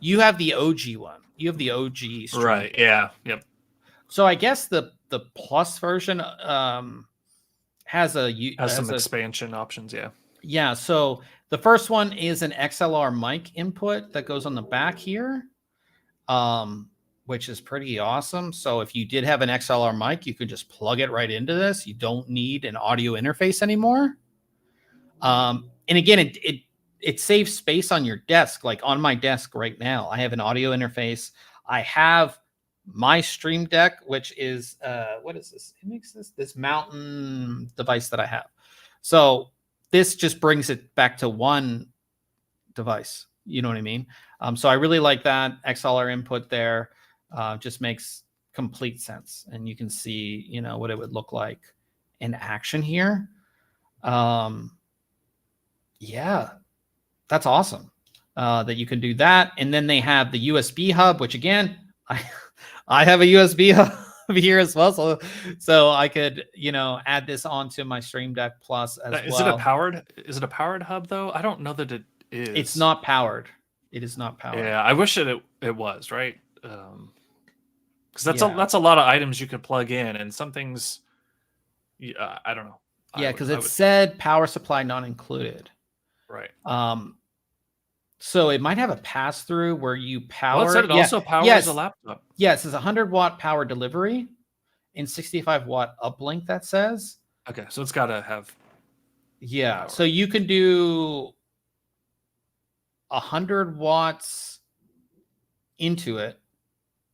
You have the OG one. You have the OG Stream right? Deck. Yeah. Yep. So I guess the Plus version has some expansion options. Yeah. Yeah. So the first one is an XLR mic input that goes on the back here, which is pretty awesome. So if you did have an XLR mic, you could just plug it right into this. You don't need an audio interface anymore. And again, it saves space on your desk. Like on my desk right now, I have an audio interface. I have my Stream Deck, which is what is this? It makes this mountain device that I have. So this just brings it back to one device. You know what I mean? So I really like that XLR input there. Just makes complete sense, and you can see, what it would look like in action here. Yeah, that's awesome that you can do that. And then they have the USB hub, which again, I have a USB hub here as well, so I could add this onto my Stream Deck Plus as well. Is it a powered hub though? I don't know that it is. It's not powered. It is not powered. Yeah, I wish it was, right? Because that's a lot of items you could plug in, and some things, I don't know. Yeah, because it said power supply not included. Right. So it might have a pass through where you power. Well, it said it also powers a laptop. Yes, it's 100-watt power delivery and 65-watt uplink. That says. Okay, so it's got to have. Yeah, power. So you can do 100 watts into it,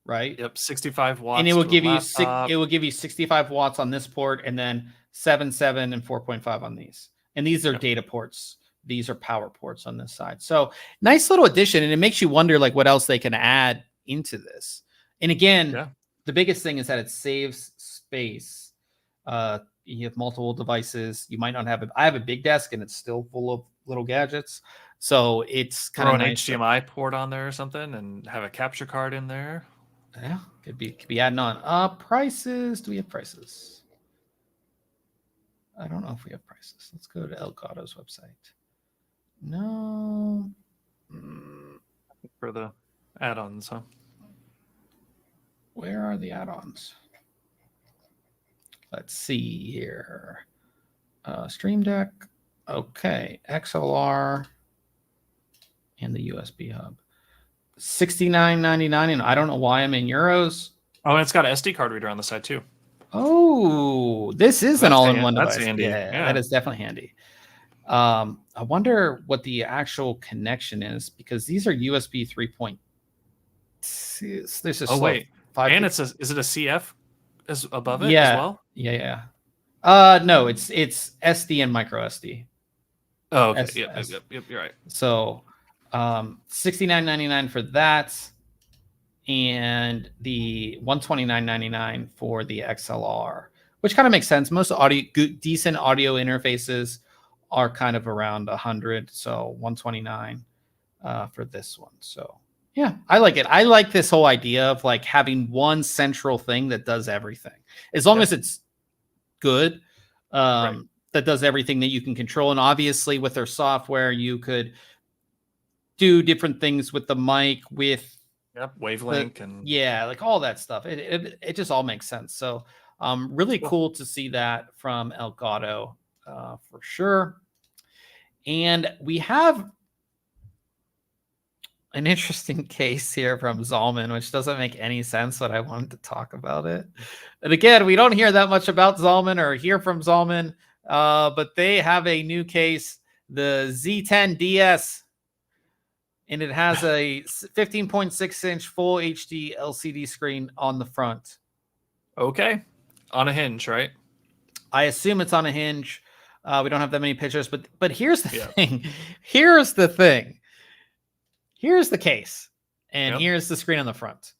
right? Yep, 65 watts. And it will give you it will give you 65 watts on this port, and then 7.7 and 4.5 on these. And these are data ports. These are power ports on this side. So nice little addition, and it makes you wonder like what else they can add into this. And again, the biggest thing is that it saves space. You have multiple devices. You might not have it. I have a big desk, and it's still full of little gadgets. So it's kind of an nice HDMI port on there or something, and have a capture card in there. Yeah, could be adding on. Prices. Do we have prices? I don't know if we have prices. Let's go to Elgato's website. No. For the add-ons, huh? Where are the add-ons? Let's see here. Stream Deck. Okay. XLR and the USB hub. $69.99, and I don't know why I'm in euros. Oh, and it's got an SD card reader on the side too. Oh, this is an all-in-one device. That's handy. Yeah, that is definitely handy. I wonder what the actual connection is, because these are USB 3.6. There's a wait, and is it a CF as above it as well? Yeah. No, it's SD and micro SD. Oh, okay. Yep, you're right. So, $69.99 for that, and the $129.99 for the XLR, which kind of makes sense. Most decent audio interfaces are kind of around 100, so $129 for this one. So yeah, I like it. I like this whole idea of like having one central thing that does everything, as long as it's good. That does everything that you can control. And obviously with their software, you could do different things with the mic, with wavelength, and like all that stuff. It just all makes sense. So really cool to see that from Elgato for sure. And we have an interesting case here from Zalman, which doesn't make any sense, but I wanted to talk about it. And again, we don't hear that much about Zalman or hear from Zalman, but they have a new case, the Z10DS, and it has a 15.6-inch full HD LCD screen on the front. Okay. On a hinge, right? I assume it's on a hinge. We don't have that many pictures, but here's the thing. Here's the thing. Here's the case, and here's the screen on the front.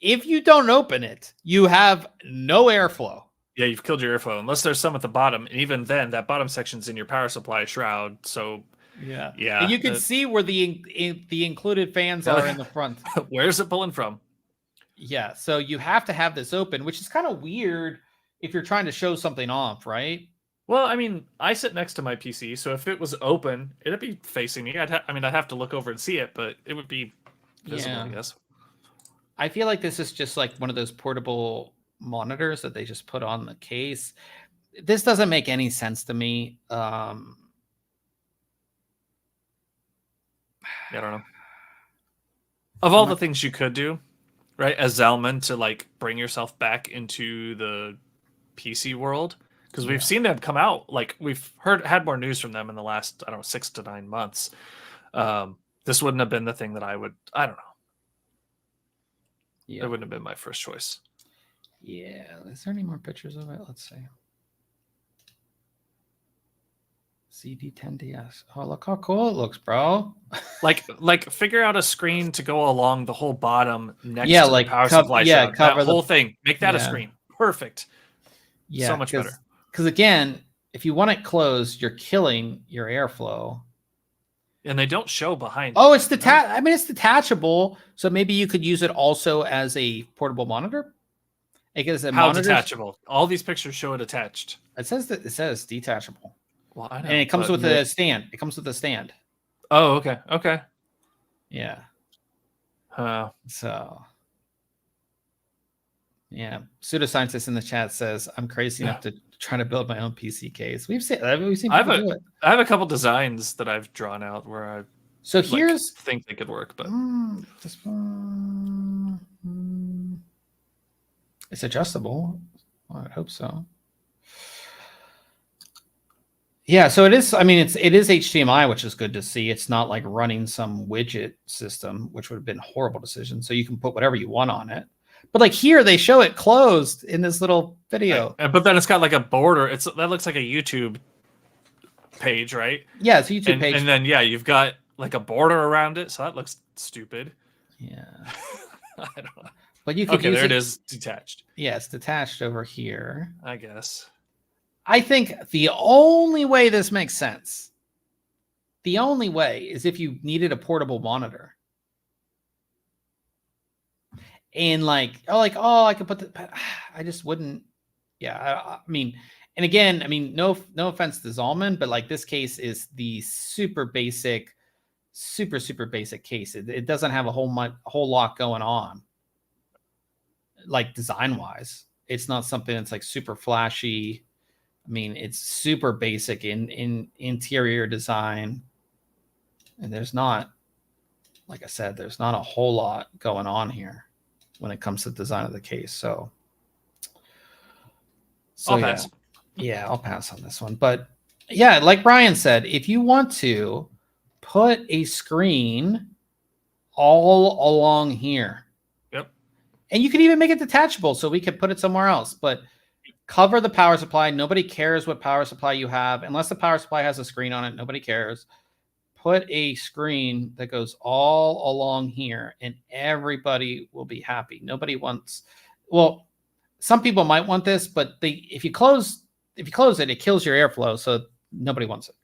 If you don't open it, you have no airflow. Yeah, you've killed your airflow, unless there's some at the bottom. And even then, that bottom section's in your power supply shroud. So, yeah. And you can see where the included fans are in the front. Where's it pulling from? Yeah, so you have to have this open, which is kind of weird if you're trying to show something off, right? Well, I mean, I sit next to my PC, so if it was open, it'd be facing me. I'd have to look over and see it, but it would be visible, I guess. I feel like this is just like one of those portable monitors that they just put on the case. This doesn't make any sense to me. I don't know. Of all the things you could do, right, as Zalman, to like bring yourself back into the PC world, because we've seen them come out, like we've had more news from them in the last, I don't know, 6 to 9 months. This wouldn't have been the thing that I don't know. It wouldn't have been my first choice. Yeah. Is there any more pictures of it? Let's see. CD10DS. Oh, look how cool it looks, bro. like figure out a screen to go along the whole bottom next to the power supply. Yeah, cover that whole thing. Make that a screen. Perfect. Yeah, so much better. Because again, if you want it closed, you're killing your airflow. And they don't show behind. Oh, it's detached. I mean, it's detachable, so maybe you could use it also as a portable monitor. How detachable? All these pictures show it attached. It says detachable. Well, I know, and it comes with a stand. It comes with a stand. Oh, okay. Okay. Yeah. So. Yeah. Pseudoscientist in the chat says, I'm crazy enough to try to build my own PC case. We've seen people do it. I have a couple designs that I've drawn out where I think they could work, but this one, it's adjustable. Well, I hope so. Yeah, so it is. I mean, it is HDMI, which is good to see. It's not like running some widget system, which would have been a horrible decision. So you can put whatever you want on it. But like here, they show it closed in this little video. But then it's got like a border. That looks like a YouTube page, right? Yeah, it's a YouTube page. And then you've got like a border around it, so that looks stupid. Yeah, I don't know. But you could use there it is detached. Yeah, it's detached over here. I guess. I think the only way this makes sense, the only way is if you needed a portable monitor. And I could put I just wouldn't. Yeah, I mean, and again, I mean, no offense to Zalman, but like this case is the super basic case. It doesn't have a whole lot going on. Like design wise, it's not something that's like super flashy. I mean, it's super basic in interior design. And there's not, like I said, there's not a whole lot going on here when it comes to design of the case. So I'll pass. Yeah, I'll pass on this one. But yeah, like Brian said, if you want to put a screen all along here. Yep. And you could even make it detachable so we could put it somewhere else. But cover the power supply. Nobody cares what power supply you have. Unless the power supply has a screen on it, nobody cares. Put a screen that goes all along here and everybody will be happy. Nobody wants, well, some people might want this, but if you close it, it kills your airflow. So nobody wants it.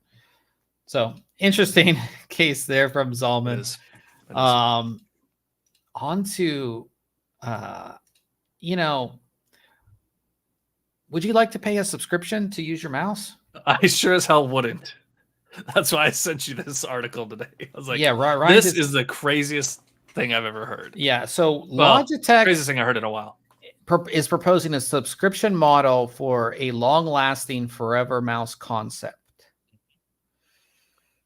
So interesting case there from Zalman. It is. On to, would you like to pay a subscription to use your mouse? I sure as hell wouldn't. That's why I sent you this article today. I was like, yeah, right. This is the craziest thing I've ever heard. Yeah. So Logitech, craziest thing I heard in a while, is proposing a subscription model for a long-lasting forever mouse concept.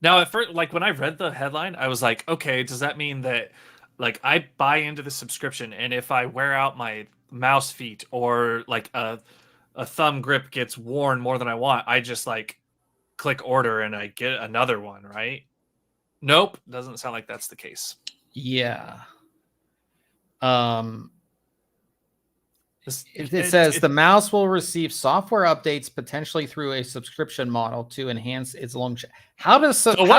Now, at first, like when I read the headline, I was like, okay, does that mean that like I buy into the subscription, and if I wear out my mouse feet or like a thumb grip gets worn more than I want, I just like click order and I get another one, right? Nope, doesn't sound like that's the case. Yeah. It says the mouse will receive software updates potentially through a subscription model to enhance its longevity. How does software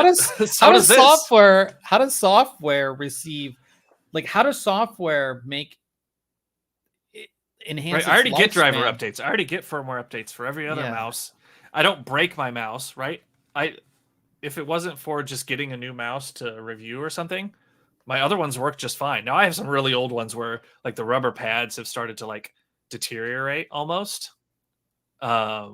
receive, like, how does software make it enhance? Right, I already get driver updates. I already get firmware updates for every other mouse. I don't break my mouse, right? If it wasn't for just getting a new mouse to review or something, my other ones work just fine. Now I have some really old ones where like the rubber pads have started to like deteriorate almost. But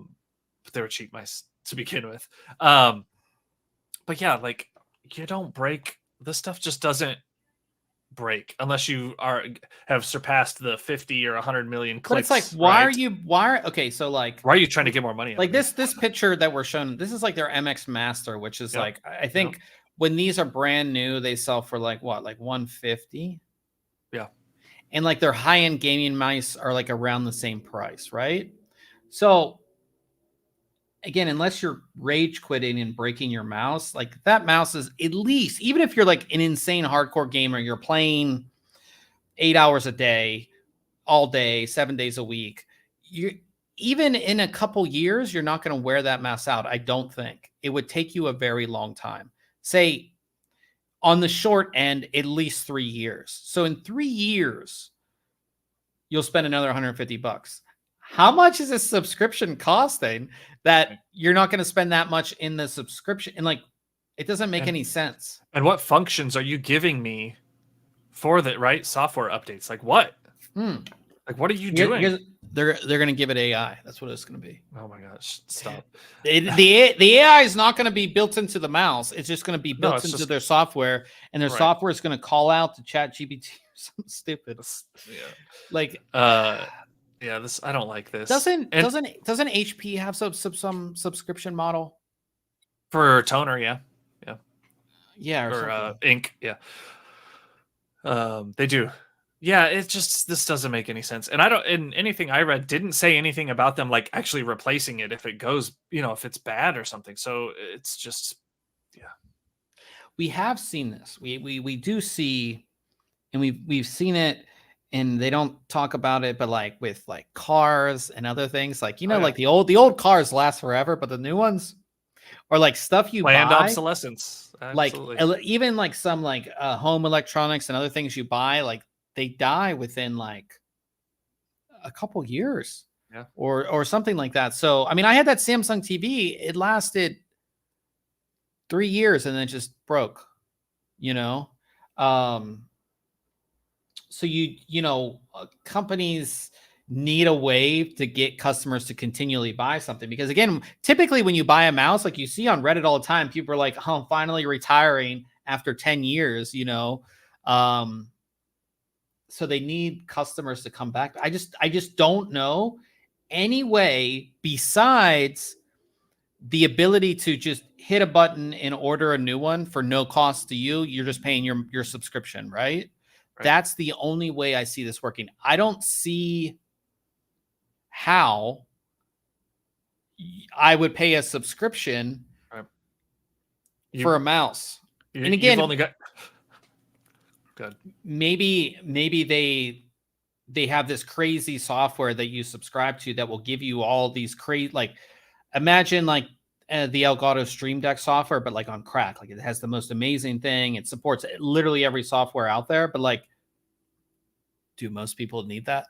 they were cheap mice to begin with. But yeah, like you don't break, this stuff just doesn't break unless you have surpassed the 50 or 100 million clicks. But it's like, okay, so like, why are you trying to get more money? Like this picture that we're shown, this is like their MX Master, which is like, I think when these are brand new, they sell for like what, like 150. Yeah. And like their high-end gaming mice are like around the same price, right? So again, unless you're rage quitting and breaking your mouse, like that mouse is at least, even if you're like an insane hardcore gamer, you're playing 8 hours a day, all day, 7 days a week, even in a couple years, you're not going to wear that mouse out. I don't think. It would take you a very long time. Say on the short end, at least 3 years. So in 3 years, you'll spend another 150 bucks. How much is a subscription costing that you're not going to spend that much in the subscription? And like, it doesn't make any sense. And what functions are you giving me for the software updates? Like what? Like what are you doing? They're going to give it AI. That's what it's going to be. Oh my gosh! Stop. The AI is not going to be built into the mouse. It's just going to be built into their software, and their software is going to call out to ChatGPT or something stupid. Yeah. Like, yeah. This, I don't like this. Doesn't HP have some subscription model for toner? Yeah. Or ink. Yeah. They do. Yeah, it's just, this doesn't make any sense. And and anything I read didn't say anything about them like actually replacing it if it goes, if it's bad or something. So it's just, yeah. We have seen this. We do see, and we've seen it, and they don't talk about it, but like with like cars and other things, like, like the old cars last forever, but the new ones, or like stuff you planned buy, obsolescence. Absolutely. Like even like some like home electronics and other things you buy, like they die within like a couple years, or something like that. So, I mean, I had that Samsung TV. It lasted 3 years and then it just broke, So companies need a way to get customers to continually buy something, because again, typically when you buy a mouse, like you see on Reddit all the time, people are like, "Oh, I'm finally retiring after 10 years," So they need customers to come back. I just don't know any way besides the ability to just hit a button and order a new one for no cost to you. You're just paying your subscription, right? That's the only way I see this working. I don't see how I would pay a subscription for a mouse. And again, you've only got... Good. Maybe they have this crazy software that you subscribe to that will give you all these crazy, like, imagine like the Elgato Stream Deck software, but like on crack. Like it has the most amazing thing. It supports literally every software out there. But like, do most people need that?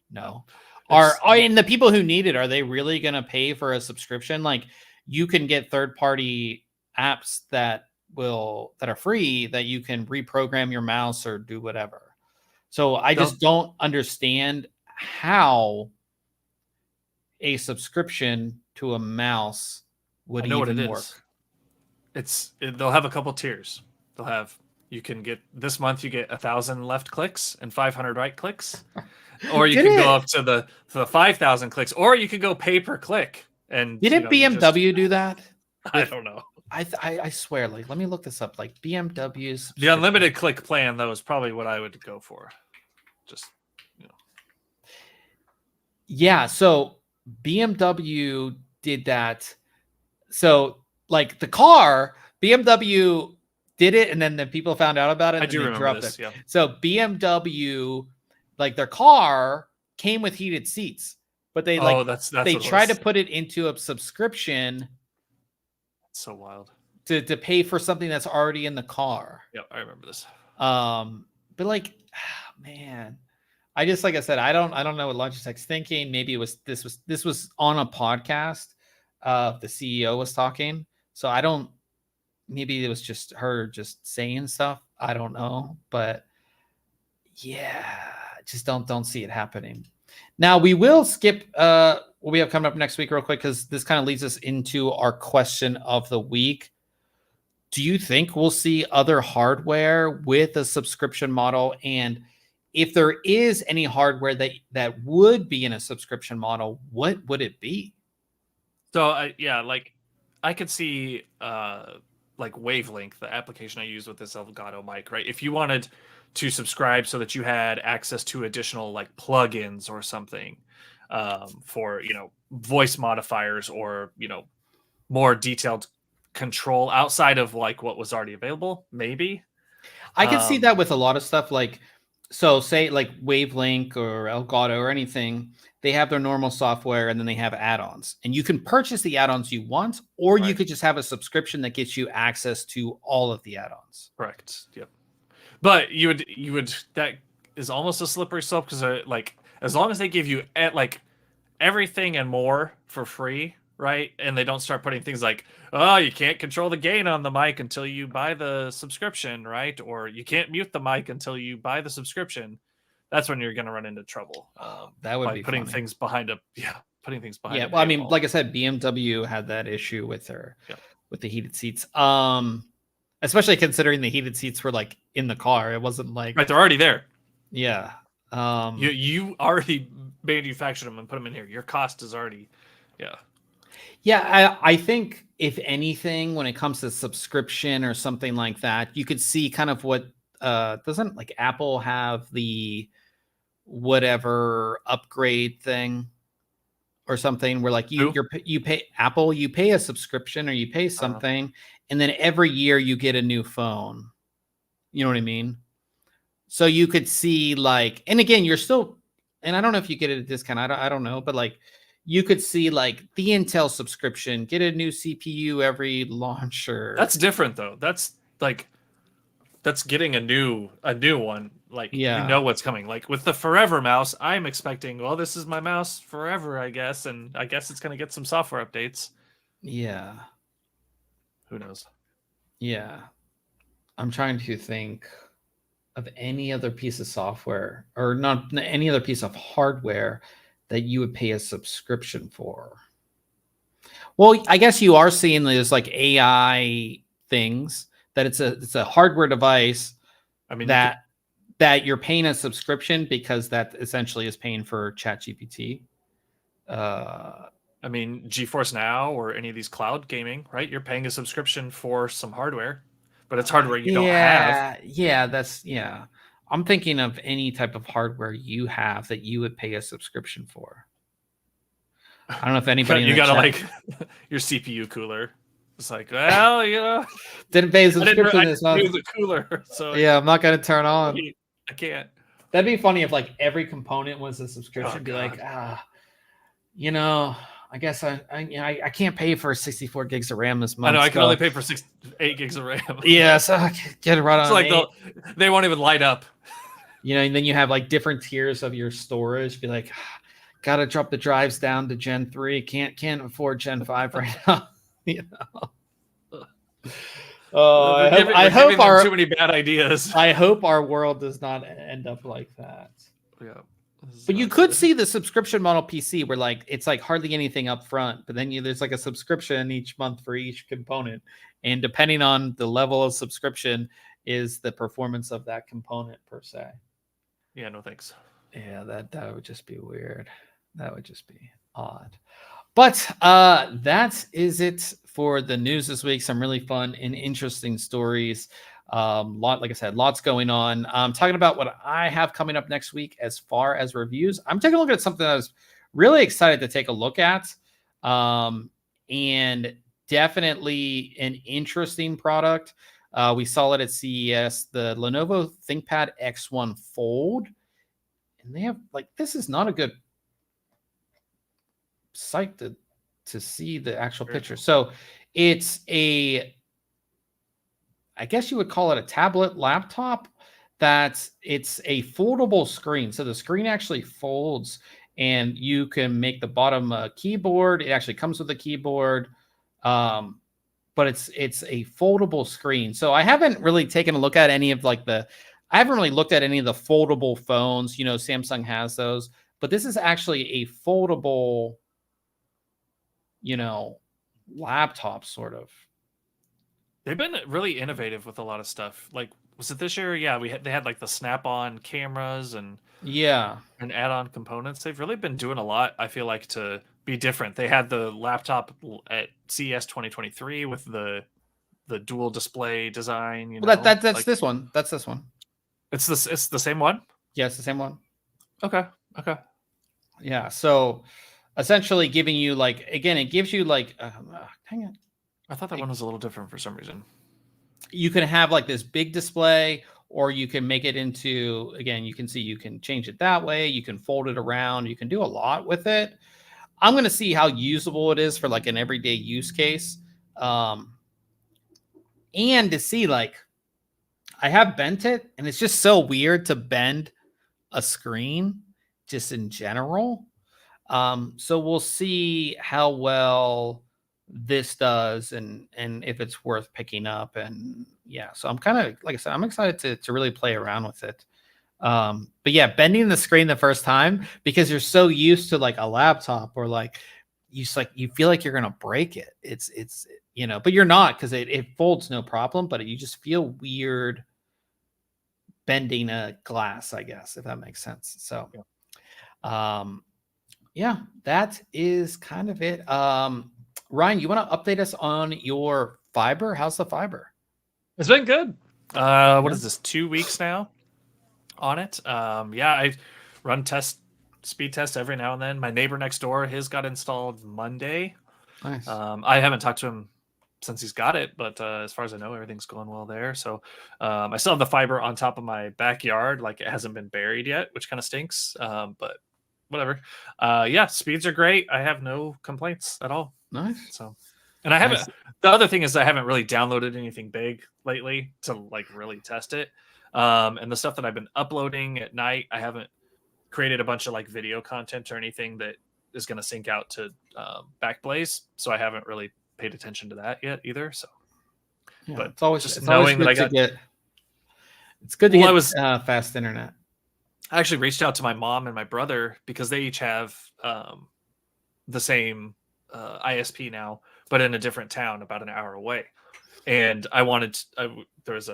No. And the people who need it, are they really going to pay for a subscription? Like, you can get third-party apps that are free that you can reprogram your mouse or do whatever. So I just don't understand how a subscription to a mouse would even work. They'll have a couple tiers. They'll have, you can get this month, you get 1,000 left clicks and 500 right clicks, or you can go up to the 5,000 clicks, or you could go pay per click. And didn't BMW do that? I don't know. I swear, like, let me look this up. Like BMW's The unlimited click plan, though, is probably what I would go for. Just, yeah. So BMW did that. So like the car, BMW did it, and then the people found out about it. And I do they remember dropped this. it. Yeah. So BMW, like their car came with heated seats, but they that's they what tried to put it into a subscription. That's so wild. To pay for something that's already in the car. Yep, I remember this. But like, man, I just, like I said, I don't know what Logitech's thinking. Maybe this was on a podcast. The CEO was talking, so I don't. Maybe it was just her just saying stuff. I don't know, but yeah, just don't see it happening. Now we will skip what we have coming up next week real quick, because this kind of leads us into our question of the week. Do you think we'll see other hardware with a subscription model? And if there is any hardware that would be in a subscription model, what would it be? So yeah, like I could see like Wavelength, the application I use with this Elgato mic, right? If you wanted to subscribe so that you had access to additional like plugins or something for, voice modifiers or, more detailed control outside of like what was already available, maybe. I could see that with a lot of stuff. Like, so say like Wavelength or Elgato or anything, they have their normal software and then they have add-ons, and you can purchase the add-ons you want, or you could just have a subscription that gets you access to all of the add-ons. Correct. Yep. But you would that is almost a slippery slope, because like as long as they give you like everything and more for free, right? And they don't start putting things like, oh, you can't control the gain on the mic until you buy the subscription, right? Or you can't mute the mic until you buy the subscription. That's when you're going to run into trouble. That would be putting funny. things behind putting things behind. Yeah, well, I mean, like I said, BMW had that issue with with the heated seats. Especially considering the heated seats were like in the car. It wasn't like they're already there. Yeah. You already manufactured them and put them in here. Your cost is already, Yeah, I think if anything, when it comes to subscription or something like that, you could see kind of what doesn't like Apple have the whatever upgrade thing or something where like you pay Apple, you pay a subscription or you pay something, and then every year you get a new phone. You know what I mean? So you could see like, and again, you're still, and I don't know if you get it at a discount. I don't know, but like you could see like the Intel subscription, get a new CPU every launcher. That's different though. That's like, that's getting a new one. Like, you know what's coming. Like with the Forever mouse, I'm expecting, well, this is my mouse forever, I guess. And I guess it's going to get some software updates. Yeah. Who knows? Yeah. I'm trying to think of any other piece of software, or not any other piece of hardware that you would pay a subscription for. Well, I guess you are seeing those like AI things that it's a hardware device. I mean, that you're paying a subscription because that essentially is paying for ChatGPT. I mean, GeForce Now or any of these cloud gaming, right? You're paying a subscription for some hardware, but it's hardware you don't have. Yeah. I'm thinking of any type of hardware you have that you would pay a subscription for. I don't know if anybody you gotta like your CPU cooler. It's like, well, didn't pay a subscription. I didn't use the cooler, so yeah, I'm not gonna turn on. I can't. That'd be funny if like every component was a subscription. Be like, I guess I can't pay for 64 gigs of RAM this month. I know I can only pay for 8 gigs of RAM. Yeah, so I get it right on. It's like they won't even light up. And then you have like different tiers of your storage. Be like, gotta drop the drives down to Gen 3. Can't afford Gen 5 right now. I hope our too many bad ideas. I hope our world does not end up like that. Yeah. But you could see the subscription model PC where like it's like hardly anything up front, but then there's like a subscription each month for each component, and depending on the level of subscription is the performance of that component per se. Yeah, no thanks. Yeah, that would just be weird. That would just be odd. But that is it for the news this week. Some really fun and interesting stories. Like I said, lots going on. Talking about what I have coming up next week as far as reviews. I'm taking a look at something that I was really excited to take a look at. And definitely an interesting product. We saw it at CES, the Lenovo ThinkPad X1 Fold. And they have, like, this is not a good site to see the actual picture. So it's I guess you would call it a tablet laptop. It's a foldable screen. So the screen actually folds and you can make the bottom keyboard. It actually comes with a keyboard. But it's a foldable screen. So I haven't really taken a look at any of I haven't really looked at any of the foldable phones. Samsung has those, but this is actually a foldable, laptop sort of. They've been really innovative with a lot of stuff. Like, was it this year? Yeah, they had like the snap-on cameras and add-on components. They've really been doing a lot, I feel like, to be different. They had the laptop at CES 2023 with the dual display design. Well, that's like, this one. That's this one. It's the same one? Yeah, it's the same one. Okay. Yeah, so essentially giving you it gives you hang on. I thought that one was a little different for some reason. You can have this big display, or you can make it into, again, you can see you can change it that way. You can fold it around. You can do a lot with it. I'm going to see how usable it is for an everyday use case. And to see I have bent it, and it's just so weird to bend a screen just in general. So we'll see how well this does and if it's worth picking up. And yeah, so I'm kind of, like I said, I'm excited to really play around with it. But yeah, bending the screen the first time, because you're so used to a laptop, or you feel like you're gonna break it. It's but you're not, because it folds no problem, but you just feel weird bending a glass, I guess, if that makes sense. So yeah, that is kind of it. Ryan, you want to update us on your fiber? How's the fiber? It's been good. What is this, 2 weeks now on it? I run speed tests every now and then. My neighbor next door, his got installed Monday. Nice. I haven't talked to him since he's got it, but as far as I know, everything's going well there. So I still have the fiber on top of my backyard. It hasn't been buried yet, which kind of stinks. But whatever. Speeds are great. I have no complaints at all. Nice. So, and I haven't. The other thing is, I haven't really downloaded anything big lately to really test it. And the stuff that I've been uploading at night, I haven't created a bunch of video content or anything that is going to sync out to Backblaze. So I haven't really paid attention to that yet either. So, yeah, but it's always just knowing that I got. It's good to get fast internet. I actually reached out to my mom and my brother because they each have the same ISP now, but in a different town about an hour away. And I wanted there was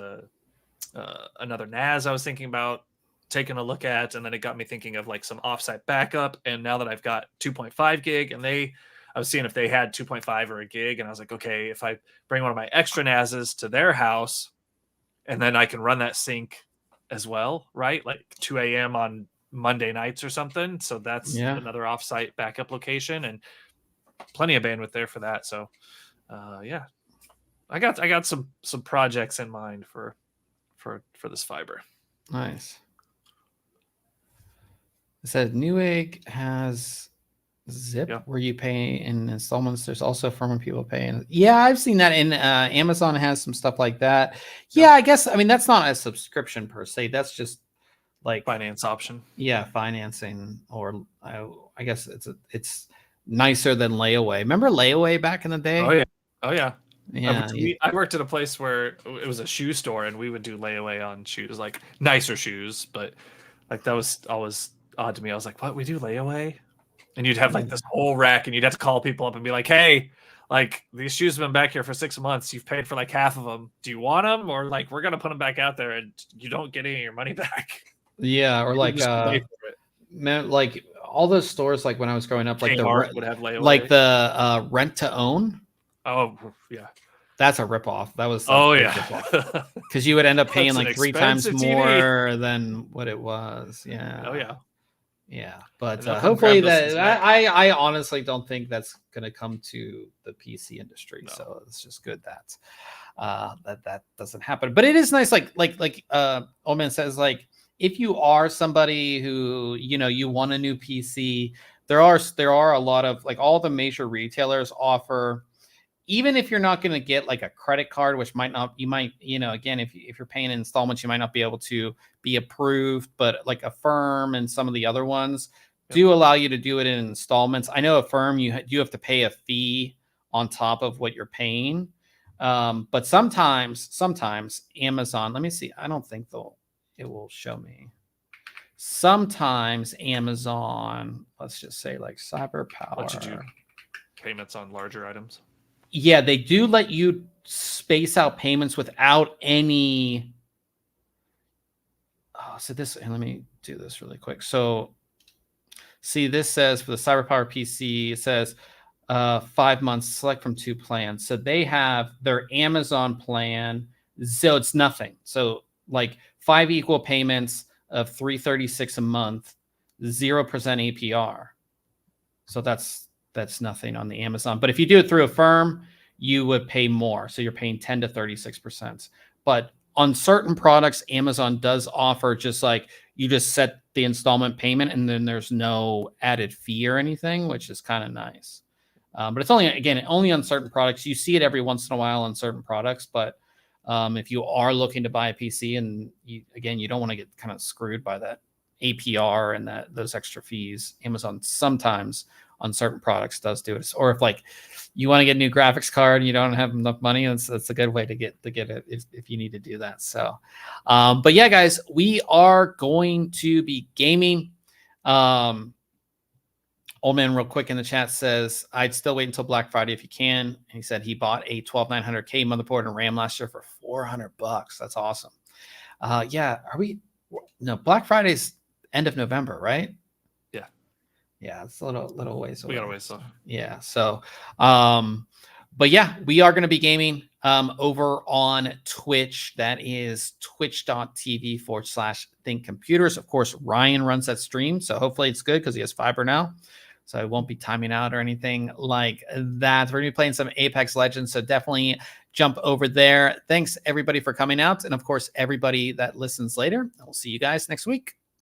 another NAS I was thinking about taking a look at, and then it got me thinking of some offsite backup. And now that I've got 2.5 gig, and I was seeing if they had 2.5 or a gig, and I was like, okay, if I bring one of my extra NASs to their house, and then I can run that sync as well, right? 2 a.m. on Monday nights or something. So that's another offsite backup location, and plenty of bandwidth there for that. So I got some projects in mind for this fiber. Nice. It says Newegg has Zip where you pay in installments. There's also firm people pay. Yeah, I've seen that in Amazon has some stuff like that. Yeah, I guess, that's not a subscription per se. That's just finance option. Yeah, financing, or I guess it's nicer than layaway. Remember layaway back in the day? Oh yeah. I worked at a place where it was a shoe store, and we would do layaway on shoes, nicer shoes, but that was always odd to me. I was like, what, we do layaway? And you'd have this whole rack, and you'd have to call people up and be like, hey, these shoes have been back here for 6 months. You've paid for half of them. Do you want them? Or we're going to put them back out there and you don't get any of your money back. Yeah. Or all those stores, when I was growing up, Kmart would have layaway. The rent to own. Oh yeah. That's a ripoff. That was Oh yeah. Because you would end up paying That's like an 3 times expensive TV. more than what it was. Yeah. Oh yeah. Yeah, but And they'll come hopefully grab this neck. I honestly don't think that's going to come to the PC industry. No. So it's just good that that doesn't happen. But it is nice, like Old Man says, like if you are somebody who you want a new PC, there are a lot of like all the major retailers offer. Even if you're not going to get like a credit card, which might not, you might, again, if you're paying in installments, you might not be able to be approved, but like Affirm and some of the other ones do allow you to do it in installments. I know Affirm, you have to pay a fee on top of what you're paying. But sometimes Amazon, let me see. I don't think it will show me. Sometimes Amazon, let's just say like CyberPower. Let you do payments on larger items. Yeah, they do let you space out payments without any. Oh, so this, and let me do this really quick. So, see, this says for the CyberPower PC, it says 5 months, select from 2 plans. So they have their Amazon plan. So it's nothing. So like 5 equal payments of $336 a month, 0% APR. So that's nothing on the Amazon. But if you do it through Affirm, you would pay more. So you're paying 10 to 36%. But on certain products, Amazon does offer just like you just set the installment payment and then there's no added fee or anything, which is kind of nice. But it's only on certain products. You see it every once in a while on certain products. But if you are looking to buy a PC and you don't want to get kind of screwed by that APR and those extra fees, Amazon sometimes on certain products does do it. Or if like you want to get a new graphics card and you don't have enough money, that's a good way to get it if you need to do that. So, but yeah, guys, we are going to be gaming. Old Man real quick in the chat says, I'd still wait until Black Friday if you can. And he said he bought a 12900K motherboard and RAM last year for $400. That's awesome. Yeah. Black Friday's end of November, right? Yeah, it's a little ways away. We got a ways off. Yeah. So, but yeah, we are going to be gaming over on Twitch. That is twitch.tv/ThinkComputers. Of course, Ryan runs that stream, so hopefully it's good because he has fiber now. So I won't be timing out or anything like that. We're going to be playing some Apex Legends, so definitely jump over there. Thanks, everybody, for coming out. And, of course, everybody that listens later. We'll see you guys next week.